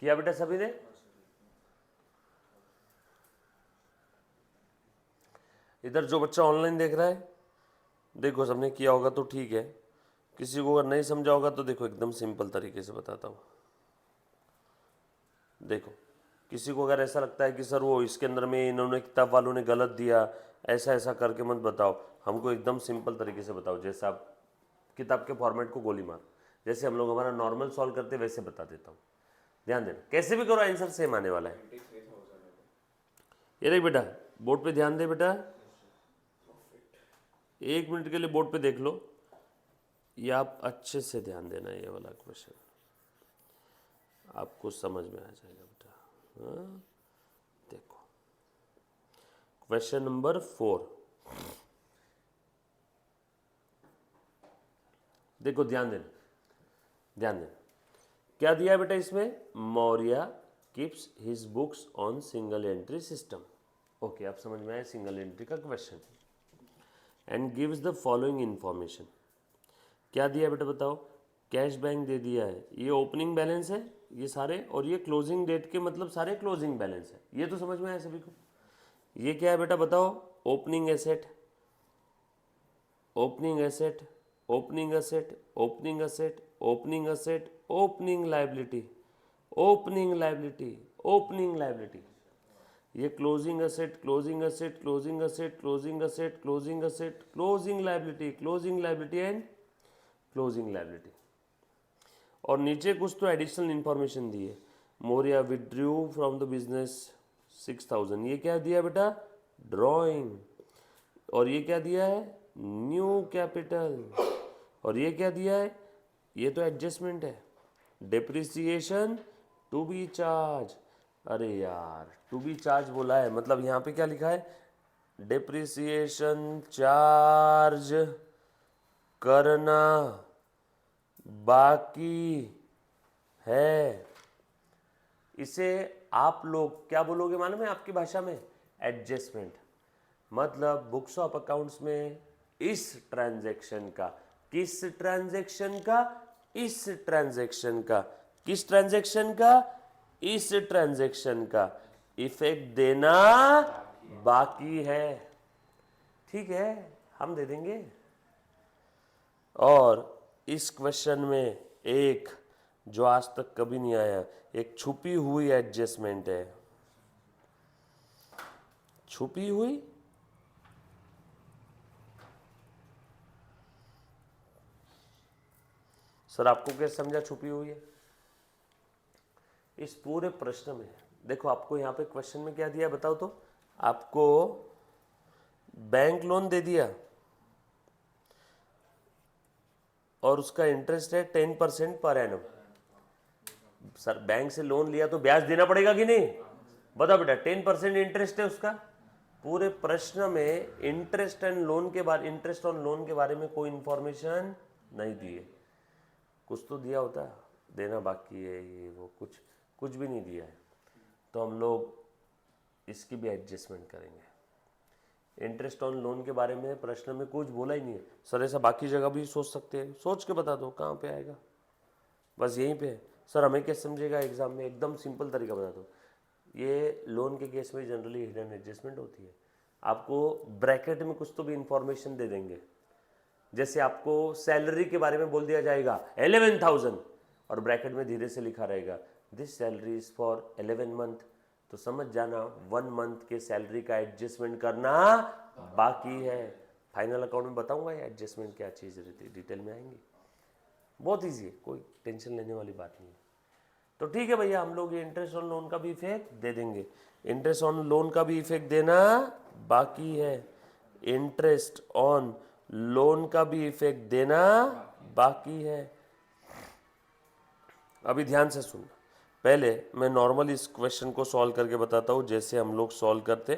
किया बेटा सभी ने? इधर जो बच्चा ऑनलाइन देख रहा है देखो, सबने किया होगा तो ठीक है, किसी को अगर नहीं समझा होगा तो देखो एकदम सिंपल तरीके से बताता हूँ। देखो किसी को अगर ऐसा लगता है कि सर वो इसके अंदर में इन्होंने किताब वालों ने गलत दिया, ऐसा ऐसा करके मत बताओ, हमको एकदम सिंपल तरीके से बताओ। जैसे आप किताब के फॉर्मेट को गोली मार, जैसे हम लोग हमारा नॉर्मल सॉल्व करते वैसे बता देता हूँ। ध्यान देना, कैसे भी करो आंसर सेम आने वाला है। 23,000 है। ये देख बेटा, बोर्ड पे ध्यान दे बेटा, 1 मिनट के लिए बोर्ड पे देख लो, ये आप अच्छे से ध्यान देना, ये वाला क्वेश्चन आपको समझ में आ जाएगा बेटा। हाँ? देखो क्वेश्चन नंबर 4, देखो ध्यान देना, ध्यान देना। क्या दिया है बेटा इसमें? Maurya keeps his books on single entry system. Okay, आप समझ में आया सिंगल एंट्री का question. And gives the following information. क्या दिया बेटा बताओ? कैश बैंक दे दिया है, ये ओपनिंग बैलेंस है ये सारे, और ये क्लोजिंग डेट के मतलब सारे क्लोजिंग बैलेंस है। ये तो समझ में आया सभी को? ये क्या है बेटा बताओ? Opening asset, opening asset, opening asset, opening asset, opening asset, opening liability, opening liability, opening liability. ये closing asset, closing asset, closing asset, closing asset, closing asset, closing liability, closing liability and closing liability. और नीचे कुछ तो additional information दी है। मोरिया withdrew from the business 6000, ये क्या दिया बेटा? ड्राइंग। और ये क्या दिया है? New capital. और ये क्या दिया है? ये तो एडजस्टमेंट है। Depreciation to be charge. अरे यार, टू बी चार्ज बोला है, मतलब यहाँ पे क्या लिखा है? डेप्रिसिएशन चार्ज करना बाकी है। इसे आप लोग क्या बोलोगे मालूम है आपकी भाषा में? एडजस्टमेंट। मतलब बुक्स ऑफ अकाउंट्स में इस ट्रांजैक्शन का, किस ट्रांजैक्शन का? इस ट्रांजैक्शन का। किस ट्रांजैक्शन का? इस ट्रांजैक्शन का इफेक्ट देना बाकी है। ठीक है, हम दे देंगे। और इस क्वेश्चन में एक जो आज तक कभी नहीं आया, एक छुपी हुई एडजस्टमेंट है। छुपी हुई सर आपको क्या समझा छुपी हुई है? इस पूरे प्रश्न में देखो, आपको यहाँ पे क्वेश्चन में क्या दिया बताओ तो? आपको बैंक लोन दे दिया और उसका इंटरेस्ट है 10% पर एनम। सर बैंक से लोन लिया तो ब्याज देना पड़ेगा कि नहीं? बताओ बेटा, 10% इंटरेस्ट है उसका। पूरे प्रश्न में इंटरेस्ट एंड लोन के बारे, इंटरेस्ट और लोन के बारे में कोई इंफॉर्मेशन नहीं दी है। कुछ तो दिया होता, देना बाकी है ये वो, कुछ भी नहीं दिया है। तो हम लोग इसकी भी एडजस्टमेंट करेंगे। इंटरेस्ट ऑन लोन के बारे में प्रश्न में कुछ बोला ही नहीं है। सर ऐसा बाकी जगह भी सोच सकते हैं, सोच के बता दो कहाँ पे आएगा, बस यहीं पे है। सर हमें क्या समझेगा एग्जाम में? एकदम सिंपल तरीका बता दो। ये लोन के केस में जनरली हिडन एडजस्टमेंट होती है। आपको ब्रैकेट में कुछ तो भी इंफॉर्मेशन दे देंगे। जैसे आपको सैलरी के बारे में बोल दिया जाएगा 11,000 और ब्रैकेट में धीरे से लिखा रहेगा this salary is for 11 month, तो समझ जाना 1 मंथ के सैलरी का एडजस्टमेंट करना बाकी है। फाइनल अकाउंट में बताऊंगा ये एडजस्टमेंट क्या चीज़ रहती है, डिटेल में आएंगे। बहुत ईजी है, कोई टेंशन लेने वाली बात नहीं है। तो ठीक है भैया, हम लोग ये इंटरेस्ट ऑन लोन का भी इफेक्ट दे देंगे। इंटरेस्ट ऑन लोन का भी इफेक्ट देना बाकी है। इंटरेस्ट ऑन लोन का भी इफेक्ट देना बाकी है। अभी ध्यान से सुनना। पहले मैं नॉर्मल इस क्वेश्चन को सॉल्व करके बताता हूँ जैसे हम लोग सॉल्व करते।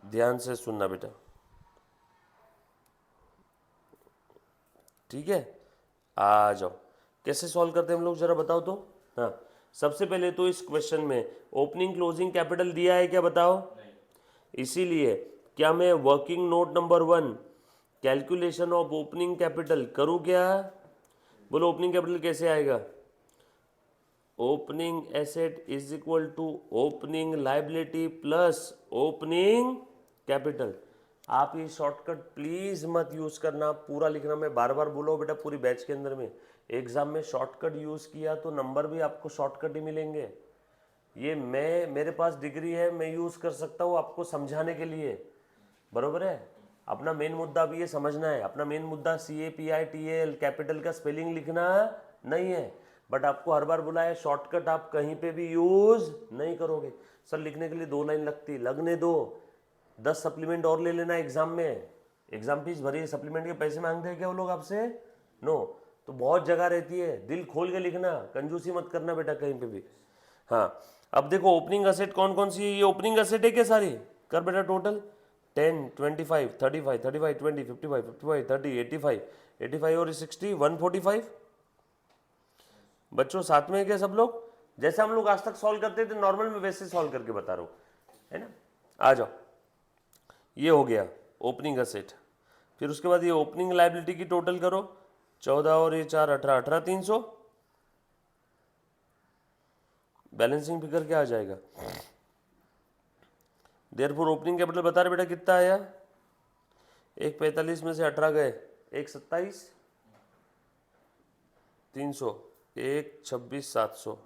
ध्यान से सुनना बेटा, ठीक है? आ जाओ, कैसे सॉल्व करते हैं हम लोग जरा बताओ तो। हाँ, सबसे पहले तो इस क्वेश्चन में ओपनिंग क्लोजिंग कैपिटल दिया है क्या बताओ? इसीलिए क्या मैं working note number 1 calculation of opening capital करूं क्या? बोलो ओपनिंग कैपिटल कैसे आएगा? Opening asset is equal to opening liability plus opening capital. आप ये शॉर्टकट प्लीज मत यूज करना, पूरा लिखना। मैं बार बार बोलो बेटा, पूरी बैच के अंदर में एग्जाम में शॉर्टकट यूज किया तो नंबर भी आपको शॉर्टकट ही मिलेंगे। ये मेरे पास डिग्री है, मैं यूज कर सकता हूँ आपको समझाने के लिए, बरोबर है? अपना मेन मुद्दा भी ये समझना है। अपना मेन मुद्दा CAPITAL कैपिटल का स्पेलिंग लिखना नहीं है, बट आपको हर बार बोला है शॉर्टकट आप कहीं पे भी यूज नहीं करोगे। सर लिखने के लिए 2 लाइन लगती, लगने दो। 10 सप्लीमेंट और ले लेना एग्जाम में। एग्जाम फीस भरी, सप्लीमेंट के पैसे मांगते हैं क्या वो लोग आपसे? नो। तो बहुत जगह रहती है, दिल खोल के लिखना, कंजूसी मत करना बेटा कहीं पे भी। हाँ, अब देखो ओपनिंग असेट कौन कौन सी? ये ओपनिंग असेट है क्या सारी? कर बेटा टोटल 10, 25, 35, 35, 20, 55, 55, 30, 85, 85 और 60, 145। बच्चों साथ में है क्या सब लोग? जैसे हम लोग आज तक सॉल्व करते थे नॉर्मल में वैसे सॉल्व करके बता रहा हूँ, है ना। आ जाओ, ये हो गया ओपनिंग असेट। फिर उसके बाद ये ओपनिंग लायबिलिटी की टोटल करो, 14 और ये 4 18 18 300। बैलेंसिंग फिगर क्या आ जाएगा? देयरफॉर ओपनिंग कैपिटल बता रहे बेटा कितना आया? एक 45 में से 18 गए, एक 27 300, एक 26 700,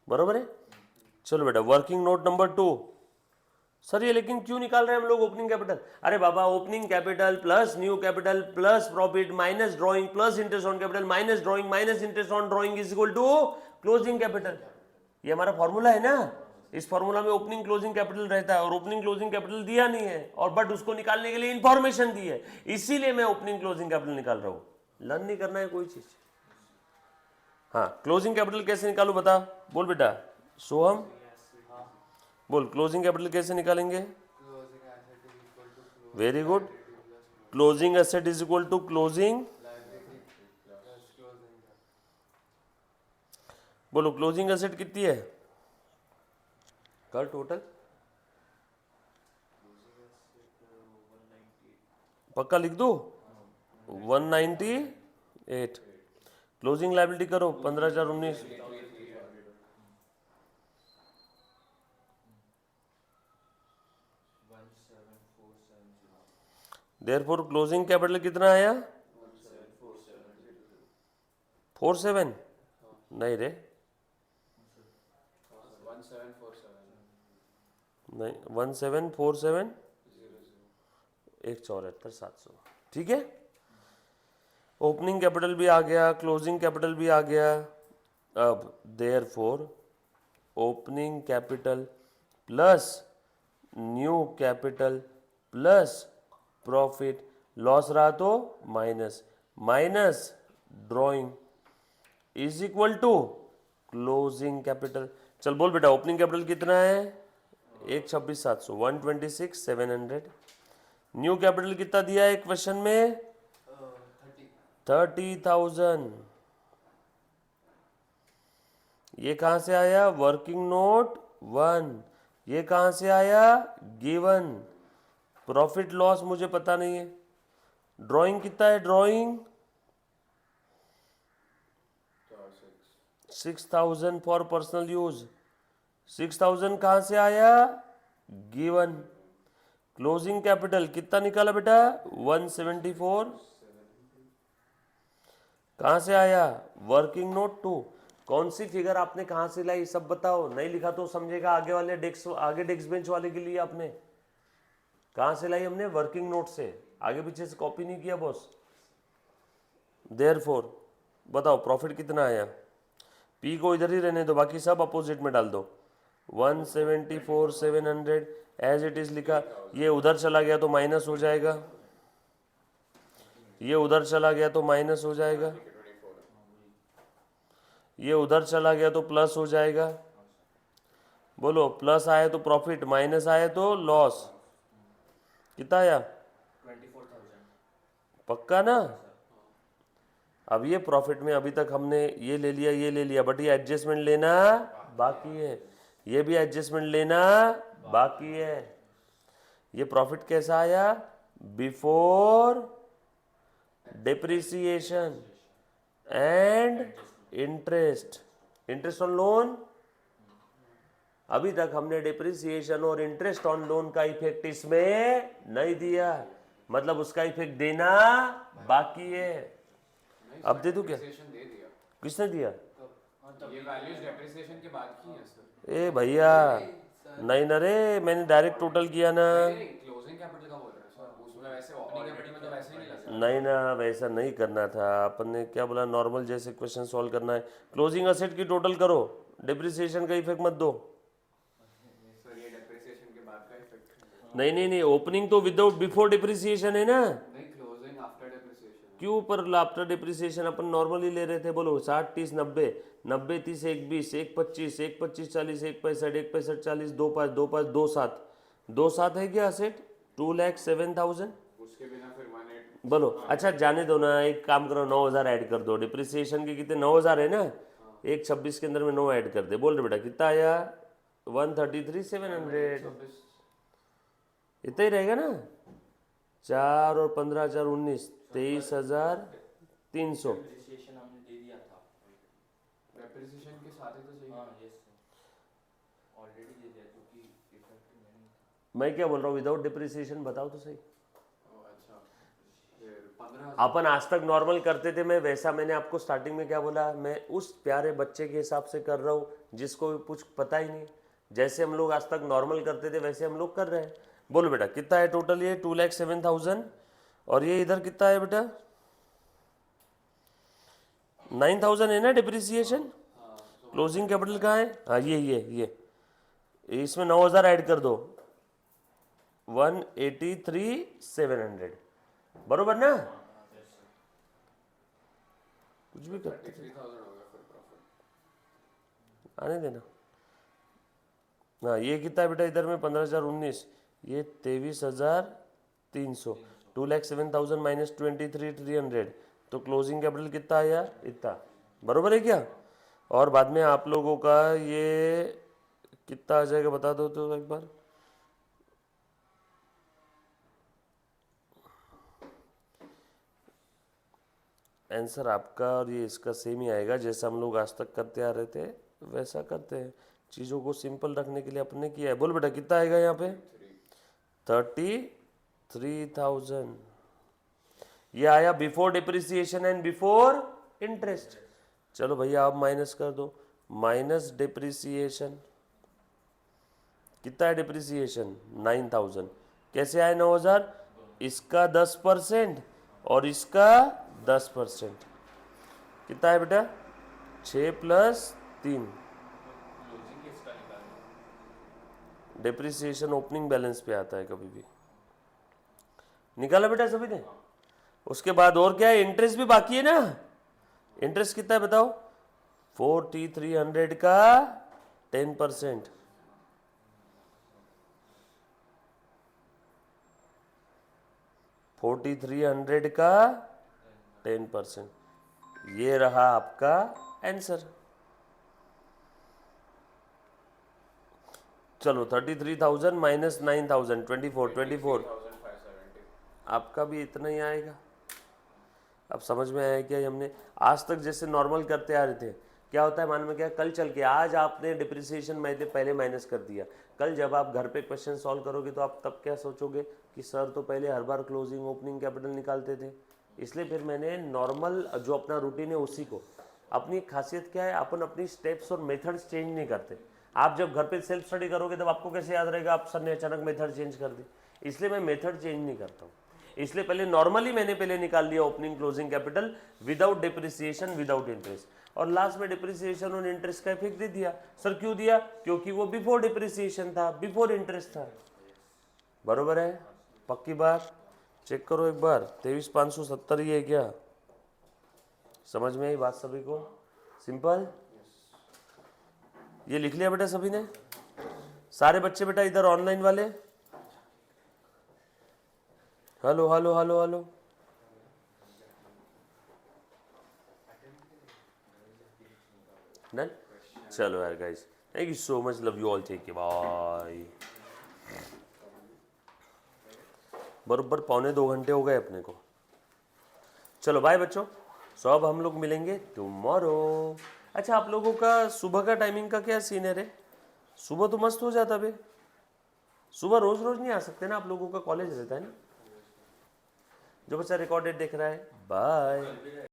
बरोबर है। चलो बेटा वर्किंग नोट नंबर 2। सर ये लेकिन क्यों निकाल रहे हैं हम लोग ओपनिंग कैपिटल? अरे बाबा opening capital plus new capital plus profit minus drawing plus interest on capital minus drawing minus interest on drawing is equal to closing capital. ये हमारा फॉर्मूला है ना। इस फॉर्मूला में ओपनिंग क्लोजिंग कैपिटल रहता है और ओपनिंग क्लोजिंग कैपिटल दिया नहीं है और बट उसको निकालने के लिए इंफॉर्मेशन दी है, इसीलिए मैं ओपनिंग क्लोजिंग कैपिटल निकाल रहा हूं। लर्न नहीं करना है कोई चीज। हाँ क्लोजिंग कैपिटल कैसे निकालू बता, बोल बेटा। सोहम बोल क्लोजिंग कैपिटल कैसे निकालेंगे? Closing asset is equal to closing very good. liability plus closing asset is equal to closing, liability plus closing debt. बोलो क्लोजिंग एसेट कितनी है कर टोटल? पक्का लिख दो 198। क्लोजिंग लायबिलिटी करो 15,019। देयरफॉर क्लोजिंग कैपिटल कितना आया? 47 नहीं रे, 1747 नहीं 1747 174,700, ठीक है। ओपनिंग कैपिटल भी आ गया, क्लोजिंग कैपिटल भी आ गया। अब therefore opening capital plus new capital plus profit, loss रहा तो minus minus drawing is equal to closing capital. चल बोल बेटा ओपनिंग कैपिटल कितना है? 126,700 126,700। न्यू कैपिटल कितना दिया है क्वेश्चन में? 30,000। ये कहां से आया? Working note 1। ये कहां से आया? गिवन। प्रॉफिट लॉस मुझे पता नहीं है। ड्राइंग कितना है? Drawing 6,000 for personal use. 6,000 कहां से आया? गिवन। क्लोजिंग कैपिटल कितना निकाला बेटा? 174। कहां से आया? Working note 2। कौन सी फिगर आपने कहां से लाई सब बताओ, नहीं लिखा तो समझेगा आगे वाले डेस्क बेंच वाले के लिए आपने कहां से लाई? हमने वर्किंग नोट से, आगे पीछे से कॉपी नहीं किया बॉस। देयरफॉर बताओ प्रॉफिट कितना आया? पी को इधर ही रहने दो, बाकी सब अपोजिट में डाल दो। 174,700 एज इट इज लिखा। ये उधर चला गया तो माइनस हो जाएगा, ये उधर चला गया तो माइनस हो जाएगा, ये उधर चला गया तो प्लस हो जाएगा। बोलो प्लस आया तो प्रॉफिट, माइनस आया तो लॉस। कितना आया? 24,000। पक्का ना? अब ये प्रॉफिट में अभी तक हमने ये ले लिया, ये ले लिया, बट ये एडजस्टमेंट लेना बाकी है, ये भी एडजस्टमेंट लेना बाकी है। ये प्रॉफिट कैसा आया? Before depreciation and interest, interest on loan. अभी तक हमने डिप्रिसिएशन और इंटरेस्ट ऑन लोन का इफेक्ट इसमें नहीं दिया, मतलब उसका इफेक्ट देना बाकी है। अब दे दूं क्या? Depreciation दे दिया। किसने दिया? ये वैल्यूज डेप्रिसिएशन के बाद की है सर। ए भैया नहीं ना रे, मैंने डायरेक्ट टोटल किया ना। क्लोजिंग कैपिटल का बोल रहे हैं सर, उसमें वैसे ओपनिंग कैपिटल में तो वैसे ही नहीं लगता। नहीं ना, वैसा नहीं करना था अपन ने। क्या बोला? नॉर्मल जैसे क्वेश्चन सॉल्व करना है। क्लोजिंग असेट की टोटल करो, डिप्रिसिएशन का इफेक्ट मत दो। सर ये डेप्रिसिएशन के बाद का इफेक्ट नहीं नहीं नहीं, ओपनिंग तो विदाउट बिफोर डिप्रिसिएशन है ना। नहीं, क्लोजिंग आफ्टर डेप्रिसिएशन। क्यों पर आफ्टर डिप्रिसिएशन अपन नॉर्मली ले रहे थे। बोलो 60 30 90 90 30 1 20 1 25 1 25 40 1 65 1 65 40 2 5 2 5 2 7 2 7 है क्या असेट? 2,07,000। उसके बिना फिर 18। बोलो अच्छा जाने दो ना, एक काम करो 9,000 ऐड कर दो। डिप्रिसिएशन के कितने? 9,000 है ना, एक 26 के अंदर में 9 ऐड कर दे। बोल रहे बेटा कितना आया? 133,700। 26 इतना ही रहेगा ना? 4 और 15 4 19 23,300। डिप्रिसिएशन हमने दे दिया था। डेप्रिसिएशन के साथ ही तो चाहिए। हाँ यस ऑलरेडी दे दिया क्योंकि इफेक्टिव नहीं था। मैं क्या बोल रहा हूँ विदाउट डिप्रिसिएशन? बताओ तो सही। अच्छा फिर 15 अपन आज तक नॉर्मल करते थे, मैं वैसा मैंने आपको स्टार्टिंग में क्या बोला, मैं उस प्यारे बच्चे के हिसाब से कर रहा हूँ जिसको कुछ पता ही नहीं। जैसे हम लोग आज तक नॉर्मल करते थे वैसे हम लोग कर रहे हैं। बोलो बेटा कितना है टोटल? ये 2,07,000 और ये इधर कितना है बेटा? 9,000 है ना डिप्रिसिएशन। क्लोजिंग कैपिटल कहाँ है? हाँ ये इसमें 9,000 ऐड कर दो, 183,700 बरोबर ना? कुछ भी करते 33,000 हो गया फिर प्रॉफिट। आने देना। हाँ ये कितना है बेटा इधर में? 15,019, ये 23,300। 2,07,000 माइनस 23,300 तो क्लोजिंग कैपिटल कितना आया? इतना। बरोबर है क्या? और बाद में आप लोगों का ये कितना आ जाएगा बता दो तो एक बार। आंसर आपका और ये इसका सेम ही आएगा, जैसा हम लोग आज तक करते आ रहे थे वैसा करते हैं। चीज़ों को सिंपल रखने के लिए अपने किया है। बोल बेटा कितना आएगा यहाँ पे? 33,000। ये आया before depreciation and before interest. चलो भैया आप माइनस कर दो। माइनस डिप्रिसिएशन कितना है? डिप्रिसिएशन 9,000। कैसे आए 9,000? इसका 10% और इसका 10%। कितना है बेटा? 6 + 3। क्लोजिंग किसका निकालना? डिप्रिसिएशन ओपनिंग बैलेंस पे आता है कभी भी। निकाला बेटा सभी ने? उसके बाद और क्या है? इंटरेस्ट भी बाकी है ना। इंटरेस्ट कितना है बताओ? 4,300 का 10%। 4,300 का 10%। ये रहा आपका आंसर। चलो 33,000 माइनस 9,000 24 24 23,570। आपका भी इतना ही आएगा। अब समझ में आया क्या? हमने आज तक जैसे नॉर्मल करते आ रहे थे, क्या होता है मान में क्या, कल चल के आज आपने डिप्रिसिएशन मैंने पहले माइनस कर दिया, कल जब आप घर पे क्वेश्चन सॉल्व करोगे तो आप तब क्या सोचोगे कि सर तो पहले हर बार क्लोजिंग ओपनिंग कैपिटल निकालते थे। इसलिए फिर मैंने नॉर्मल जो अपना रूटीन है उसी को, अपनी खासियत क्या है, अपन अपनी स्टेप्स और मेथड्स चेंज नहीं करते। आप जब घर पे सेल्फ स्टडी करोगे तब आपको कैसे याद रहेगा आप सर ने अचानक मेथड चेंज कर दी। इसलिए मैं मेथड चेंज नहीं करता हूँ। इसलिए पहले नॉर्मली मैंने पहले निकाल लिया opening closing capital without depreciation without interest, और लास्ट में डिप्रिसिएशन और इंटरेस्ट का इफेक्ट दे दिया। सर क्यों दिया? क्योंकि वो बिफोर डिप्रिसिएशन था, बिफोर इंटरेस्ट था। बरोबर है? पक्की बात? चेक करो एक बार। 23,570 ही है क्या? समझ में आई बात सभी को? सिंपल। ये लिख लिया बेटा सभी ने? सारे बच्चे बेटा इधर ऑनलाइन वाले? Hello hello hello hello. Done? चलो यार guys, thank you so much, love you all, take care, bye. बरोबर 1.25 घंटे हो गए अपने को। चलो बाय बच्चों, सो अब हम लोग मिलेंगे टुमारो। अच्छा आप लोगों का सुबह का टाइमिंग का क्या सीन है रे? सुबह तो मस्त हो जाता बे। सुबह रोज रोज नहीं आ सकते ना, आप लोगों का कॉलेज रहता है ना। जो बच्चा रिकॉर्डेड देख रहा है, बाय।